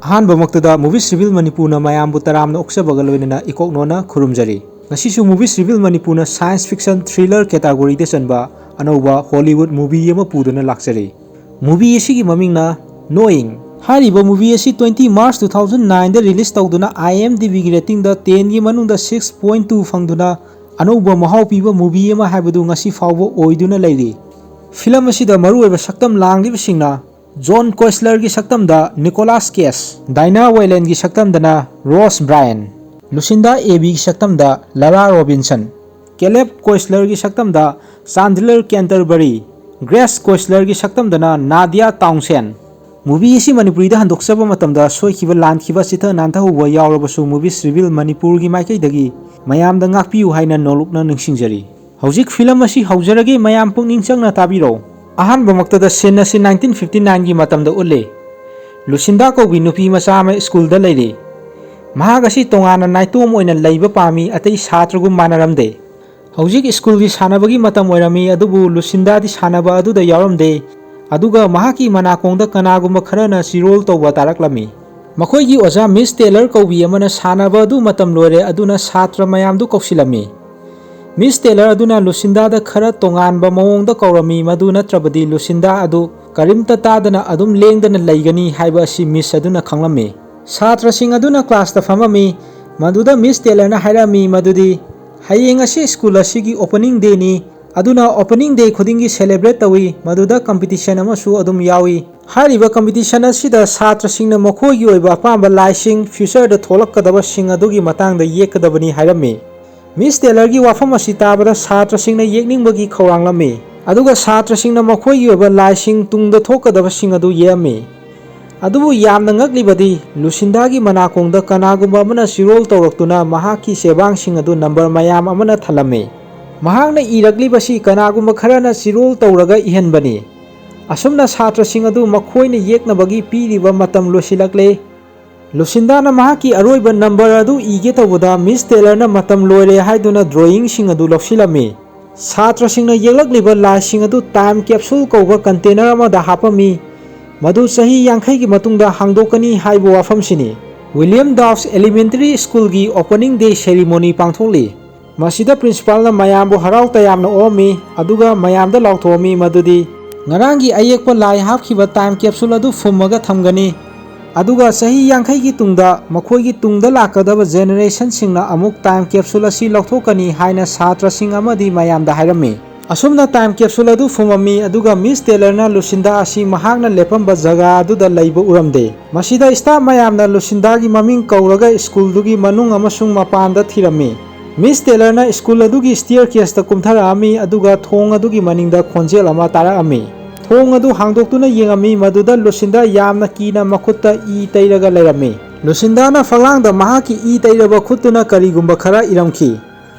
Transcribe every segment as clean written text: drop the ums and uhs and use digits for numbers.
ꯑꯍꯥꯟꯕꯃꯛꯇꯗ movies reveal ꯃꯅꯤꯄꯨꯔꯅ ꯃꯌꯥꯝꯕꯨ ꯇꯔꯥꯝꯅ ꯑꯣꯛꯆꯕꯒ ꯂꯣꯏꯅꯅ ꯏꯀꯣꯛꯅꯣꯅ ꯈꯨꯔꯨꯝꯖꯔꯤ꯫ ꯉꯁꯤꯁꯨ ꯃꯨꯚꯤꯁ ꯔꯤꯚꯤꯜ ꯃꯅꯤꯄꯨꯔꯅ ꯁꯥꯏꯟꯁ ꯐꯤꯛꯁꯟ ꯊ꯭ꯔꯤꯂꯔ ꯀꯦꯇꯥꯒꯣꯔꯤꯗ ꯆꯟꯕ ꯑꯅꯧꯕ ꯍꯣꯂꯤꯋꯨꯗ ꯃꯨꯚꯤ ꯑꯃ ꯄꯨꯗꯨꯅ ꯂꯥꯛꯆꯔꯤ꯫ ꯃꯨꯚꯤ ꯑꯁꯤꯒꯤ ꯃꯃꯤꯡꯅ ꯅꯣꯌꯤꯡ꯫ ꯍꯥꯏꯔꯤꯕ ꯃꯨꯚꯤ ꯑꯁꯤ 20 ꯃꯥꯔꯆ 2009ꯗ ꯔꯤꯂꯤꯖ ꯇꯧꯗꯨꯅ IMDbꯒꯤ ꯔꯦꯇꯤꯡꯗ 10ꯒꯤ ꯃꯅꯨꯡꯗ 6.2 ꯐꯪꯗꯨꯅ ꯑꯅꯧꯕ ꯃꯍꯥꯎ ꯄꯤꯕ ꯃꯨꯚꯤ ꯑꯃ ꯍꯥꯏꯕꯗꯨ ꯉꯁꯤ ꯐꯥꯎꯕ ꯑꯣꯏꯗꯨꯅ ꯂꯩꯔꯤ꯫ ꯐꯤꯂꯝ ꯑꯁꯤꯗ ꯃꯔꯨꯑꯣꯏꯕ ꯁꯛꯇꯝ ꯂꯥꯡꯂꯤꯕꯁꯤꯡꯅ ꯖꯣꯟ ꯀꯣꯏꯁꯂꯔꯒꯤ ꯁꯛꯇꯝꯗ ꯅꯤꯀꯣꯂꯥꯁ ꯀꯦꯖ, ꯗꯥꯏꯅꯥ ꯋꯦꯂꯦꯟꯒꯤ ꯁꯛꯇꯝꯗꯅ ꯔꯣꯁ ꯕ꯭ꯔꯥꯌꯟ, ꯂꯨꯁꯤꯟꯗꯥ ꯑꯦꯕꯤꯒꯤ ꯁꯛꯇꯝꯗ ꯂꯥꯔꯥ ꯔꯣꯕꯤꯟꯁꯟ, ꯀꯦꯂꯦꯕ ꯀꯣꯏꯁꯂꯔꯒꯤ ꯁꯛꯇꯝꯗ ꯆꯥꯟꯗꯂꯔ ꯀꯦꯟꯇꯔꯕꯔꯤ, ꯒ꯭ꯔꯦꯁ ꯀꯣꯏꯁꯂꯔꯒꯤ ꯁꯛꯇꯝꯗꯅ ꯅꯥꯗꯤꯌꯥ ꯇꯥꯎꯟꯁꯦꯟ꯫ ꯃꯨꯚꯤ ꯑꯁꯤ ꯃꯅꯤꯄꯨꯔꯤꯗ ꯍꯟꯗꯣꯛꯆꯕ ꯃꯇꯝꯗ ꯁꯣꯏꯈꯤꯕ ꯂꯥꯟꯈꯤꯕ ꯆꯤꯊ ꯅꯥꯟꯊꯍꯧꯕ ꯌꯥꯎꯔꯕꯁꯨ ꯃꯨꯚꯤꯁ ꯔꯤꯚꯤꯜ ꯃꯅꯤꯄꯨꯔꯒꯤ ꯃꯥꯏꯀꯩꯗꯒꯤ ꯃꯌꯥꯝꯗ ꯉꯥꯛꯄꯤꯌꯨ ꯍꯥꯏꯅ ꯅꯣꯜꯂꯨꯛꯅ ꯅꯤꯡꯁꯤꯡꯖꯔꯤ꯫ ꯍꯧꯖꯤꯛ ꯐꯤꯂꯝ ꯑꯁꯤ ꯍꯧꯖꯔꯒꯦ, ꯃꯌꯥꯝ ꯄꯨꯛꯅꯤꯡ ꯆꯪꯅ ꯇꯥꯕꯤꯔꯣ꯫ ꯑꯍꯥꯟꯕꯃꯛꯇꯗ ꯁꯤꯟ ꯑꯁꯤ 1959ꯒꯤ ꯃꯇꯝꯗ ꯎꯠꯂꯤ꯫ ꯂꯨꯁꯤꯟꯗꯥ ꯀꯧꯕꯤ ꯅꯨꯄꯤ ꯃꯆꯥ ꯑꯃ ꯁ꯭ꯀꯨꯜꯗ ꯂꯩꯔꯤ꯫ ꯃꯍꯥꯛ ꯑꯁꯤ ꯇꯣꯉꯥꯟꯅ ꯅꯥꯏꯇꯣꯝ ꯑꯣꯏꯅ ꯂꯩꯕ ꯄꯥꯝꯃꯤ, ꯑꯇꯩ ꯁꯥꯇ꯭ꯔꯒꯨꯝ ꯃꯥꯟꯅꯔꯝꯗꯦ꯫ ꯍꯧꯖꯤꯛ ꯁ꯭ꯀꯨꯜꯒꯤ ꯁꯥꯟꯅꯕꯒꯤ ꯃꯇꯝ ꯑꯣꯏꯔꯝꯃꯤ, ꯑꯗꯨꯕꯨ ꯂꯨꯁꯤꯟꯗꯥꯗꯤ ꯁꯥꯟꯅꯕ ꯑꯗꯨꯗ ꯌꯥꯎꯔꯝꯗꯦ, ꯑꯗꯨꯒ ꯃꯍꯥꯛꯀꯤ ꯃꯅꯥꯀꯣꯡꯗ ꯀꯅꯥꯒꯨꯝꯕ ꯈꯔꯅ ꯆꯤꯔꯣꯜ ꯇꯧꯕ ꯇꯥꯔꯛꯂꯝꯃꯤ꯫ ꯃꯈꯣꯏꯒꯤ ꯑꯣꯖꯥ ꯃꯤꯁ ꯇꯦꯂꯔ ꯀꯧꯕꯤ ꯑꯃꯅ ꯁꯥꯟꯅꯕ ꯑꯗꯨ ꯃꯇꯝ ꯂꯣꯏꯔꯦ ꯑꯗꯨꯅ ꯁꯥꯇ꯭ꯔ ꯃꯌꯥꯝꯗꯨ ꯀꯧꯁꯤꯜꯂꯝꯃꯤ꯫ ꯃꯤꯁ ꯇꯦꯂꯔ ꯑꯗꯨꯅ ꯂꯨꯁꯤꯟꯗꯥꯗ ꯈꯔ ꯇꯣꯉꯥꯟꯕ ꯃꯑꯣꯡꯗ ꯀꯧꯔꯝꯃꯤ, ꯃꯗꯨ ꯅꯠꯇ꯭ꯔꯕꯗꯤ ꯂꯨꯁꯤꯟꯗꯥ ꯑꯗꯨ ꯀꯔꯤꯝꯇ ꯇꯥꯗꯅ ꯑꯗꯨꯝ ꯂꯦꯡꯗꯅ ꯂꯩꯒꯅꯤ ꯍꯥꯏꯕ ꯑꯁꯤ ꯃꯤꯁ ꯑꯗꯨꯅ ꯈꯪꯂꯝꯃꯤ꯫ ꯁꯥꯇ꯭ꯔꯁꯤꯡ ꯑꯗꯨꯅ ꯀ꯭ꯂꯥꯁꯇ ꯐꯝꯃꯝꯃꯤ, ꯃꯗꯨꯗ ꯃꯤꯁ ꯇꯦꯂꯔꯅ ꯍꯥꯏꯔꯝꯃꯤ ꯃꯗꯨꯗꯤ ꯍꯌꯦꯡ ꯑꯁꯤ ꯁ꯭ꯀꯨꯜ ꯑꯁꯤꯒꯤ ꯑꯣꯄꯅꯤꯡ ꯗꯦꯅꯤ, ꯑꯗꯨꯅ ꯑꯣꯄꯅꯤꯡ ꯗꯦ ꯈꯨꯗꯤꯡꯒꯤ ꯁꯦꯂꯦꯕ꯭ꯔꯦꯠ ꯇꯧꯏ, ꯃꯗꯨꯗ ꯀꯝꯄꯤꯇꯤꯁꯟ ꯑꯃꯁꯨ ꯑꯗꯨꯝ ꯌꯥꯎꯏ꯫ ꯍꯥꯏꯔꯤꯕ ꯀꯝꯄꯤꯇꯤꯁꯟ ꯑꯁꯤꯗ ꯁꯥꯇ꯭ꯔꯁꯤꯡꯅ ꯃꯈꯣꯏꯒꯤ ꯑꯣꯏꯕ ꯑꯄꯥꯝꯕ ꯂꯥꯏꯁꯤꯡ, ꯐ꯭ꯌꯨꯆꯔꯗ ꯊꯣꯛꯂꯛꯀꯗꯕꯁꯤꯡ ꯑꯗꯨꯒꯤ ꯃꯇꯥꯡꯗ ꯌꯦꯛꯀꯗꯕꯅꯤ ꯍꯥꯏꯔꯝꯃꯤ꯫ ꯃꯤꯁ ꯇꯦꯂꯔꯒꯤ ꯋꯥꯐꯝ ꯑꯁꯤ ꯇꯥꯕꯗ ꯁꯥꯇ꯭ꯔꯁꯤꯡꯅ ꯌꯦꯛꯅꯤꯡꯕꯒꯤ ꯈꯧꯔꯥꯡꯂꯝꯃꯤ, ꯑꯗꯨꯒ ꯁꯥꯇ꯭ꯔꯁꯤꯡꯅ ꯃꯈꯣꯏꯒꯤ ꯑꯣꯏꯕ ꯂꯥꯏꯁꯤꯡ, ꯇꯨꯡꯗ ꯊꯣꯛꯀꯗꯕꯁꯤꯡ ꯑꯗꯨ ꯌꯦꯛꯑꯝꯃꯤ꯫ ꯑꯗꯨꯕꯨ ꯌꯥꯝꯅ ꯉꯛꯂꯤꯕꯗꯤ ꯂꯨꯁꯤꯟꯗꯥꯒꯤ ꯃꯅꯥꯀꯣꯡꯗ ꯀꯅꯥꯒꯨꯝꯕ ꯑꯃꯅ ꯆꯤꯔꯣꯜ ꯇꯧꯔꯛꯇꯨꯅ ꯃꯍꯥꯛꯀꯤ ꯆꯦꯕꯥꯡꯁꯤꯡ ꯑꯗꯨ ꯅꯝꯕꯔ ꯃꯌꯥꯝ ꯑꯃꯅ ꯊꯜꯂꯝꯃꯤ꯫ ꯃꯍꯥꯛꯅ ꯏꯔꯛꯂꯤꯕꯁꯤ ꯀꯅꯥꯒꯨꯝꯕ ꯈꯔꯅ ꯆꯤꯔꯣꯜ ꯇꯧꯔꯒꯏꯍꯟꯕꯅꯤ꯫ ꯑꯁꯨꯝꯅ ꯁꯥꯇ꯭ꯔꯁꯤꯡ ꯑꯗꯨ ꯃꯈꯣꯏꯅ ꯌꯦꯛꯅꯕꯒꯤ ꯄꯤꯔꯤꯕ ꯃꯇꯝ ꯂꯣꯏꯁꯤꯜꯂꯛꯂꯦ꯫ ꯂꯨꯁꯤꯟꯗꯥꯅ ꯃꯍꯥꯛꯀꯤ ꯑꯔꯣꯏꯕ ꯅꯝꯕꯔ ꯑꯗꯨ ꯏꯒꯦ ꯇꯧꯕꯗ ꯃꯤꯁ ꯇꯦꯂꯔꯅ ꯃꯇꯝ ꯂꯣꯏꯔꯦ ꯍꯥꯏꯗꯨꯅ ꯗ꯭ꯔꯣꯌꯤꯡꯁꯤꯡ ꯑꯗꯨ ꯂꯧꯁꯤꯜꯂꯝꯃꯤ꯫ ꯁꯥꯇ꯭ꯔꯁꯤꯡꯅ ꯌꯦꯛꯂꯛꯂꯤꯕ ꯂꯥꯏꯁꯤꯡ ꯑꯗꯨ ꯇꯥꯏꯝ ꯀꯦꯞꯁꯨꯜ ꯀꯧꯕ ꯀꯟꯇꯦꯅꯔ ꯑꯃꯗ ꯍꯥꯞꯄꯝꯃꯤ, ꯃꯗꯨ ꯆꯍꯤ 50ꯒꯤ ꯃꯇꯨꯡꯗ ꯍꯥꯡꯗꯣꯛꯀꯅꯤ ꯍꯥꯏꯕ ꯋꯥꯐꯝꯁꯤꯅꯤ꯫ ꯋꯤꯂꯤꯌꯝ ꯗꯥꯎꯁ ꯑꯦꯂꯤꯃꯦꯟꯇꯔꯤ ꯁ꯭ꯀꯨꯜꯒꯤ ꯑꯣꯄꯅꯤꯡ ꯗꯦ ꯁꯦꯔꯤꯃꯣꯅꯤ ꯄꯥꯡꯊꯣꯛꯂꯤ꯫ ꯃꯁꯤꯗ ꯄ꯭ꯔꯤꯟꯁꯤꯄꯥꯜꯅ ꯃꯌꯥꯝꯕꯨ ꯍꯔꯥꯎ ꯇꯌꯥꯝꯅ ꯑꯣꯛꯑꯝꯃꯤ, ꯑꯗꯨꯒ ꯃꯌꯥꯝꯗ ꯂꯥꯎꯊꯣꯛꯑꯝꯃꯤ ꯃꯗꯨꯗꯤ ꯉꯔꯥꯡꯒꯤ ꯑꯌꯦꯛꯄ ꯂꯥꯏ ꯍꯥꯞꯈꯤꯕ ꯇꯥꯏꯝ ꯀꯦꯞꯁꯨꯜ ꯑꯗꯨ ꯐꯨꯝꯃꯒ ꯊꯝꯒꯅꯤ, ꯑꯗꯨꯒ ꯆꯍꯤ 50ꯒꯤ ꯇꯨꯡꯗ ꯃꯈꯣꯏꯒꯤ ꯇꯨꯡꯗ ꯂꯥꯛꯀꯗꯕ ꯖꯦꯅꯦꯔꯦꯁꯟꯁꯤꯡꯅ ꯑꯃꯨꯛ ꯇꯥꯏꯝ ꯀꯦꯞꯁꯨꯜ ꯑꯁꯤ ꯂꯧꯊꯣꯛꯀꯅꯤ ꯍꯥꯏꯅ ꯁꯥꯇ꯭ꯔꯁꯤꯡ ꯑꯃꯗꯤ ꯃꯌꯥꯝꯗ ꯍꯥꯏꯔꯝꯃꯤ꯫ ꯑꯁꯨꯝꯅ ꯇꯥꯏꯝ ꯀꯦꯞꯁꯨꯜ ꯑꯗꯨ ꯐꯨꯝꯃꯝꯃꯤ, ꯑꯗꯨꯒ ꯃꯤꯁ ꯇꯦꯂꯔꯅ ꯂꯨꯁꯤꯟꯗꯥ ꯑꯁꯤ ꯃꯍꯥꯛꯅ ꯂꯦꯞꯄꯝꯕ ꯖꯒꯥ ꯑꯗꯨꯗ ꯂꯩꯕ ꯎꯔꯝꯗꯦ꯫ ꯃꯁꯤꯗ ꯁ꯭ꯇꯥꯐ ꯃꯌꯥꯝꯅ ꯂꯨꯁꯤꯟꯗꯥꯒꯤ ꯃꯃꯤꯡ ꯀꯧꯔꯒ ꯁ꯭ꯀꯨꯜꯗꯨꯒꯤ ꯃꯅꯨꯡ ꯑꯃꯁꯨꯡ ꯃꯄꯥꯟꯗ ꯊꯤꯔꯝꯃꯤ꯫ ꯃꯤꯁ ꯇꯦꯂꯔꯅ ꯁ꯭ꯀꯨꯜ ꯑꯗꯨꯒꯤ ꯁ꯭ꯇꯤꯌꯔꯀꯦꯁꯇ ꯀꯨꯝꯊꯔꯛꯑꯝꯃꯤ, ꯑꯗꯨꯒ ꯊꯣꯡ ꯑꯗꯨꯒꯤ ꯃꯅꯤꯡꯗ ꯈꯣꯟꯖꯦꯜ ꯑꯃ ꯇꯥꯔꯛꯑꯝꯃꯤ꯫ ꯊꯣꯡ ꯑꯗꯨ ꯍꯥꯡꯗꯣꯛꯇꯨꯅ ꯌꯦꯡꯉꯝꯃꯤ, ꯃꯗꯨꯗ ꯂꯨꯁꯤꯟꯗꯥ ꯌꯥꯝꯅ ꯀꯤꯅ ꯃꯈꯨꯠꯇ ꯏ ꯇꯩꯔꯒ ꯂꯩꯔꯝꯃꯤ꯫ ꯂꯨꯁꯤꯟꯗꯥꯅ ꯐꯛꯂꯥꯡꯗ ꯃꯍꯥꯛꯀꯤ ꯏ ꯇꯩꯔꯕ ꯈꯨꯠꯇꯨꯅ ꯀꯔꯤꯒꯨꯝꯕ ꯈꯔ ꯏꯔꯝꯈꯤ꯫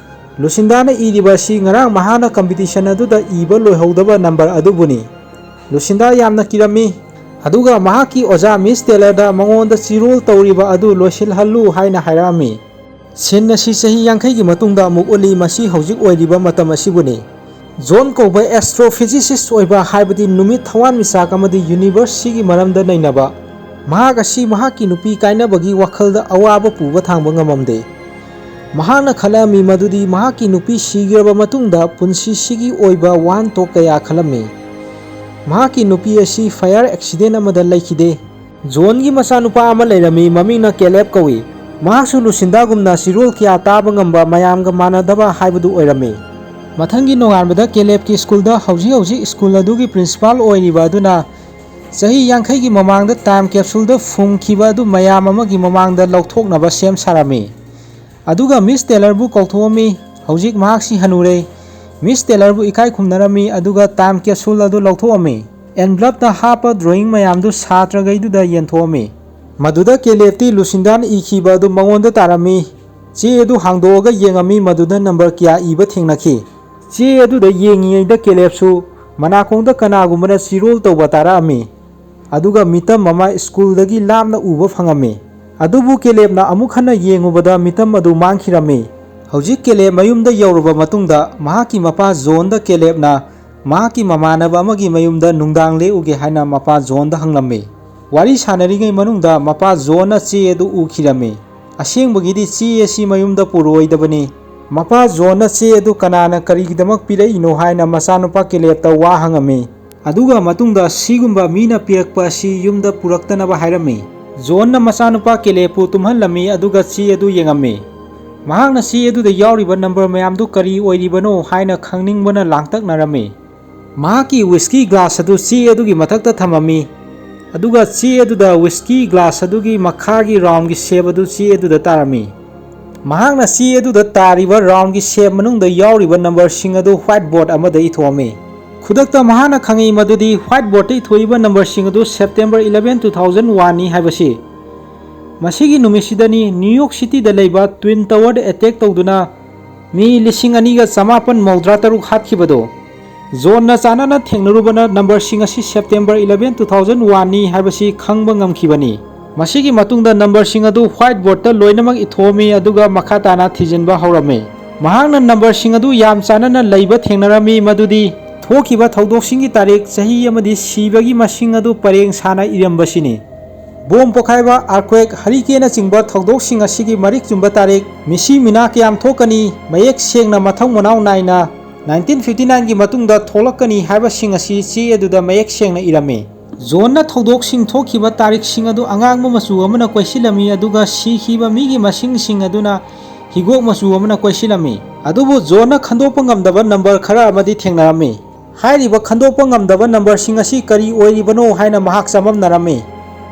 ꯂꯨꯁꯤꯟꯗꯥꯅ ꯏꯔꯤꯕ ꯑꯁꯤ ꯉꯔꯥꯡ ꯃꯍꯥꯛꯅ ꯀꯝꯄꯤꯇꯤꯁꯟ ꯑꯗꯨꯗ ꯏꯕ ꯂꯣꯏꯍꯧꯗꯕ ꯅꯝꯕꯔ ꯑꯗꯨꯕꯨꯅꯤ꯫ ꯂꯨꯁꯤꯟꯗꯥ ꯌꯥꯝꯅ ꯀꯤꯔꯝꯃꯤ, ꯑꯗꯨꯒ ꯃꯍꯥꯛꯀꯤ ꯑꯣꯖꯥ ꯃꯤꯁ ꯇꯦꯂꯔꯗ ꯃꯉꯣꯟꯗ ꯆꯤꯔꯣꯜ ꯇꯧꯔꯤꯕ ꯑꯗꯨ ꯂꯣꯏꯁꯤꯜꯍꯜꯂꯨ ꯍꯥꯏꯅ ꯍꯥꯏꯔꯛꯑꯝꯃꯤ꯫ ꯁꯤꯟ ꯑꯁꯤ ꯆꯍꯤ 50ꯒꯤ ꯃꯇꯨꯡꯗ ꯑꯃꯨꯛ ꯎꯠꯂꯤ, ꯃꯁꯤ ꯍꯧꯖꯤꯛ ꯑꯣꯏꯔꯤꯕ ꯃꯇꯝ ꯑꯁꯤꯕꯨꯅꯤ꯫ ꯖꯣꯟ ꯀꯧꯕ ꯑꯦꯁꯇ꯭ꯔꯣꯐꯤꯖꯤꯁꯤꯁ ꯑꯣꯏꯕ, ꯍꯥꯏꯕꯗꯤ ꯅꯨꯃꯤꯠ ꯊꯋꯥꯟꯃꯤꯆꯥꯛ ꯑꯃꯗꯤ ꯌꯨꯅꯤꯚꯔꯁꯁꯤꯒꯤ ꯃꯔꯝꯗ ꯅꯩꯅꯕ, ꯃꯍꯥꯛ ꯑꯁꯤ ꯃꯍꯥꯛꯀꯤ ꯅꯨꯄꯤ ꯀꯥꯏꯅꯕꯒꯤ ꯋꯥꯈꯜꯗ ꯑꯋꯥꯕ ꯄꯨꯕ ꯊꯥꯡꯕ ꯉꯝꯃꯝꯗꯦ꯫ ꯃꯍꯥꯛꯅ ꯈꯜꯂꯛꯑꯝꯃꯤ ꯃꯗꯨꯗꯤ ꯃꯍꯥꯛꯀꯤ ꯅꯨꯄꯤ ꯁꯤꯈ꯭ꯔꯕ ꯃꯇꯨꯡꯗ ꯄꯨꯟꯁꯤꯁꯤꯒꯤ ꯑꯣꯏꯕ ꯋꯥꯍꯟꯊꯣꯛ ꯀꯌꯥ ꯈꯜꯂꯝꯃꯤ꯫ ꯃꯍꯥꯛꯀꯤ ꯅꯨꯄꯤ ꯑꯁꯤ ꯐꯥꯌꯔ ꯑꯦꯛꯁꯤꯗꯦꯟ ꯑꯃꯗ ꯂꯩꯈꯤꯗꯦ꯫ ꯖꯣꯟꯒꯤ ꯃꯆꯥꯅꯨꯄꯥ ꯑꯃ ꯂꯩꯔꯝꯃꯤ, ꯃꯃꯤꯡꯅ ꯀꯦꯂꯦꯕ ꯀꯧꯏ꯫ ꯃꯍꯥꯛꯁꯨ ꯂꯨꯁꯤꯟꯗꯥꯒꯨꯝꯅ ꯆꯤꯔꯣꯜ ꯀꯌꯥ ꯇꯥꯕ ꯉꯝꯕ, ꯃꯌꯥꯝꯒ ꯃꯥꯟꯅꯗꯕ ꯍꯥꯏꯕꯗꯨ ꯑꯣꯏꯔꯝꯃꯤ꯫ ꯃꯊꯪꯒꯤ ꯅꯣꯡꯉꯥꯟꯕꯗ ꯀꯦꯂꯦꯕꯀꯤ ꯁ꯭ꯀꯨꯜꯗ ꯍꯧꯖꯤꯛ ꯁ꯭ꯀꯨꯜ ꯑꯗꯨꯒꯤ ꯄ꯭ꯔꯤꯟꯁꯤꯄꯥꯜ ꯑꯣꯏꯔꯤꯕ ꯑꯗꯨꯅ ꯆꯍꯤ 50ꯒꯤ ꯃꯃꯥꯡꯗ ꯇꯥꯏꯝ ꯀꯦꯞꯁꯨꯜꯗ ꯐꯨꯝꯈꯤꯕ ꯑꯗꯨ ꯃꯌꯥꯝ ꯑꯃꯒꯤ ꯃꯃꯥꯡꯗ ꯂꯧꯊꯣꯛꯅꯕ ꯁꯦꯝ ꯁꯥꯔꯝꯃꯤ꯫ ꯑꯗꯨꯒ ꯃꯤꯁ ꯇꯦꯂꯔꯕꯨ ꯀꯧꯊꯣꯛꯑꯝꯃꯤ, ꯍꯧꯖꯤꯛ ꯃꯍꯥꯛꯁꯤ ꯍꯅꯨꯔꯦ꯫ ꯃꯤꯁ ꯇꯦꯂꯔꯕꯨ ꯏꯀꯥꯏ ꯈꯨꯝꯅꯔꯝꯃꯤ, ꯑꯗꯨꯒ ꯇꯥꯏꯝ ꯀꯦꯞꯁꯨꯜ ꯑꯗꯨ ꯂꯧꯊꯣꯛꯑꯝꯃꯤ꯫ ꯑꯦꯟꯚꯂꯞꯇ ꯍꯥꯞꯄ ꯗ꯭ꯔꯣꯌꯤꯡ ꯃꯌꯥꯝꯗꯨ ꯁꯥꯇ꯭ꯔꯈꯩꯗꯨꯗ ꯌꯦꯟꯊꯣꯛꯑꯝꯃꯤ, ꯃꯗꯨꯗ ꯀꯦꯂꯦꯕꯇꯤ ꯂꯨꯁꯤꯟꯗꯥꯅ ꯏꯈꯤꯕ ꯑꯗꯨ ꯃꯉꯣꯟꯗ ꯇꯥꯔꯝꯃꯤ꯫ ꯆꯦ ꯑꯗꯨ ꯍꯥꯡꯗꯣꯛꯑꯒ ꯌꯦꯡꯉꯝꯃꯤ, ꯃꯗꯨꯗ ꯅꯝꯕꯔ ꯀꯌꯥ ꯏꯕ ꯊꯦꯡꯅꯈꯤ꯫ ꯆꯦ ꯑꯗꯨꯗ ꯌꯦꯡꯉꯤꯉꯩꯗ ꯀꯦꯂꯦꯕꯁꯨ ꯃꯅꯥꯀꯣꯡꯗ ꯀꯅꯥꯒꯨꯝꯕꯅ ꯆꯤꯔꯣꯜ ꯇꯧꯕ ꯇꯥꯔꯛꯑꯝꯃꯤ, ꯑꯗꯨꯒ ꯃꯤꯇꯝ ꯑꯃ ꯁ꯭ꯀꯨꯜꯗꯒꯤ ꯂꯥꯞꯅ ꯎꯕ ꯐꯪꯉꯝꯃꯤ꯫ ꯑꯗꯨꯕꯨ ꯀꯦꯂꯦꯕꯅ ꯑꯃꯨꯛ ꯍꯟꯅ ꯌꯦꯡꯉꯨꯕꯗ ꯃꯤꯇꯝ ꯑꯗꯨ ꯃꯥꯡꯈꯤꯔꯝꯃꯤ꯫ ꯍꯧꯖꯤꯛ ꯀꯦꯂꯦꯕ ꯃꯌꯨꯝꯗ ꯌꯧꯔꯕ ꯃꯇꯨꯡꯗ ꯃꯍꯥꯛꯀꯤ ꯃꯄꯥ ꯖꯣꯟꯗ ꯀꯦꯂꯦꯕꯅ ꯃꯍꯥꯛꯀꯤ ꯃꯃꯥꯟꯅꯕ ꯑꯃꯒꯤ ꯃꯌꯨꯝꯗ ꯅꯨꯡꯗꯥꯡ ꯂꯦꯛꯎꯒꯦ ꯍꯥꯏꯅ ꯃꯄꯥ ꯖꯣꯟꯗ ꯍꯪꯂꯝꯃꯤ꯫ Wari sanarigay manungda mapa John che adu ukirame. Asengbagidi che asi mayumda puroidabani. Mapa John che adu kanana karigidamak piraino haina masanupa Calebta wa hangame. Aduga matungda sigumba mina pirakpa asi yumda puraktanaba hairame. John na masanupa Calebpu tumhanlami aduga che adu yengame. Mahakna che adu da yauriba number mayamdu kari oiribano haina khangningbana langtaknarame. Mahaki whiskey glass adu che adugi mathakta thamami. Aduga che aduda whiskey glass adugi makhagi round gi shape adu che aduda tarami. Mahakna che aduda tariba round gi shape manungda yauriba number sing adu whiteboard amada ithome. Khudakta mahana khangi madudi whiteboard te thoiba number sing adu September 11 2001 ni haibasi. Masigi numisidani New York City da leiba Twin Tower da attack tawduna mi lising aniga samapan maudra taruk hatkibado. John na chana na thengnarubana number sing asi September 11 2001 ni haibasi khangba ngamkhibani. Masigi matungda number sing adu whiteboard ta loinamak ithomi aduga makhata na thijinba haurame. Mahakna number sing adu yam chana na leiba thengnarami madudi thokiba thaudoksingi tarik chahi amadi sibagi masing adu pareng sana irambasini. Bom pokhaiba earthquake hurricane na chingba thaudoksinga sigi marik chumba tarik misi mina kyam thokani mayek sengna mathang monau naina 1959 gi matungda tholakani haiba sing asi che aduda mayek sengna irame. John na thaudok thokiba tarik sing adu angangma machu amana koisilami aduga sikhiba migi masing sing aduna higok machu amana koisilami. Adubu John na khandopa ngamdaba number khara amadi thengnarame. Hairiba khandopa ngamdaba number sing asi kari oiribano haina mahak samamnarame.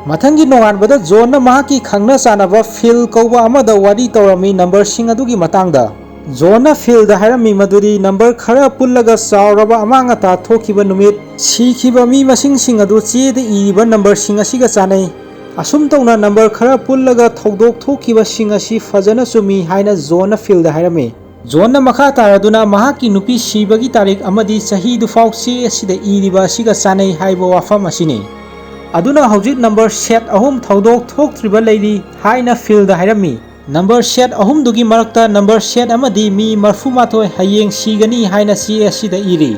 Mathangi nonganbada John na mahaki khangna chanaba Phil kauba amada wari tawrami number sing adugi matangda. John na Phil da hairami maduri number khara pullaga sauraba amanga ta thokiba numit sikhiba mi masing sing adu che de iriba number sing asiga chanai. Asum tawna number khara pullaga thaudok thokiba sing asi fajana sumi haina John na Phil da hairami. John na makha taraduna mahaki nupi sibagi tarik amadi chahi du fau che asida iriba asiga chanai haiba wafam asini. Aduna hojik number set ahum thaudok thoktriba leiri haina Phil da hairami. Number set ahum dugi marakta number set amadi mi marfumathoi hayeng sigani haina che asida iri.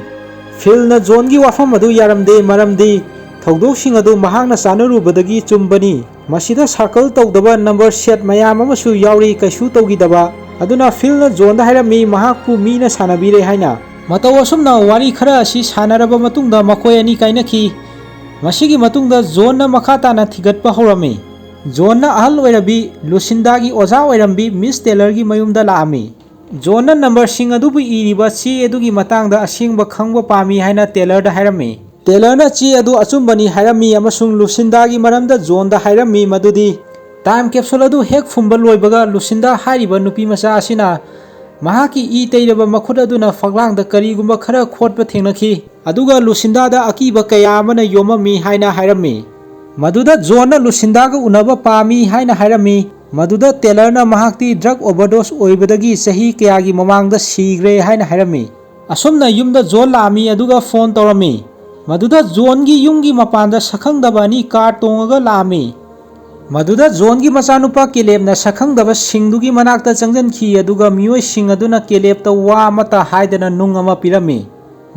Phil na John gi wafam adu yaramde maramdi thaudok sing adu mahakna chanarubadagi chumbani. Masida circle tawdaba number set mayam amasu yauri kaisu tawgidaba. Aduna Phil na John da hairami mahakpu mina sanabire haina. Mataw asumna wari khara asi sanaraba matungda makoi ani kainaki. Masigi matungda John na makhata na thigatpa horami. John na ahal oirabi Lucinda gi oja oirambi Miss Taylor gi mayumda laami. John na number sing adubu iriba che adugi matangda asingba khangba pami haina Taylor da hairami. Taylor na che adu achumbani hairami amasung Lucinda gi maramda John da hairami madudi time capsule adu hek fumba loibaga Lucinda hairiba nupi macha asina mahaki I teiraba makhut aduna faglangda karigumba khara khotpa thengnaki. Aduga Lucinda da akiba kaya amana yomami haina hairami. Maduda John na Lucinda ga unaba pami haina hairami. Maduda Taylor na mahakti drug overdose oibadagi sahi kayagi mamangda sigre haina hairami. Asumna yumda John laami aduga phone tawrami. Maduda John gi yumgi mapanda sakhangdaba ani car tongaga laami. Maduda John gi machanupa Caleb na sakhangdaba singdugi manakta changjanki aduga mioi sing aduna Caleb ta wa mata haidana nung ama pirami.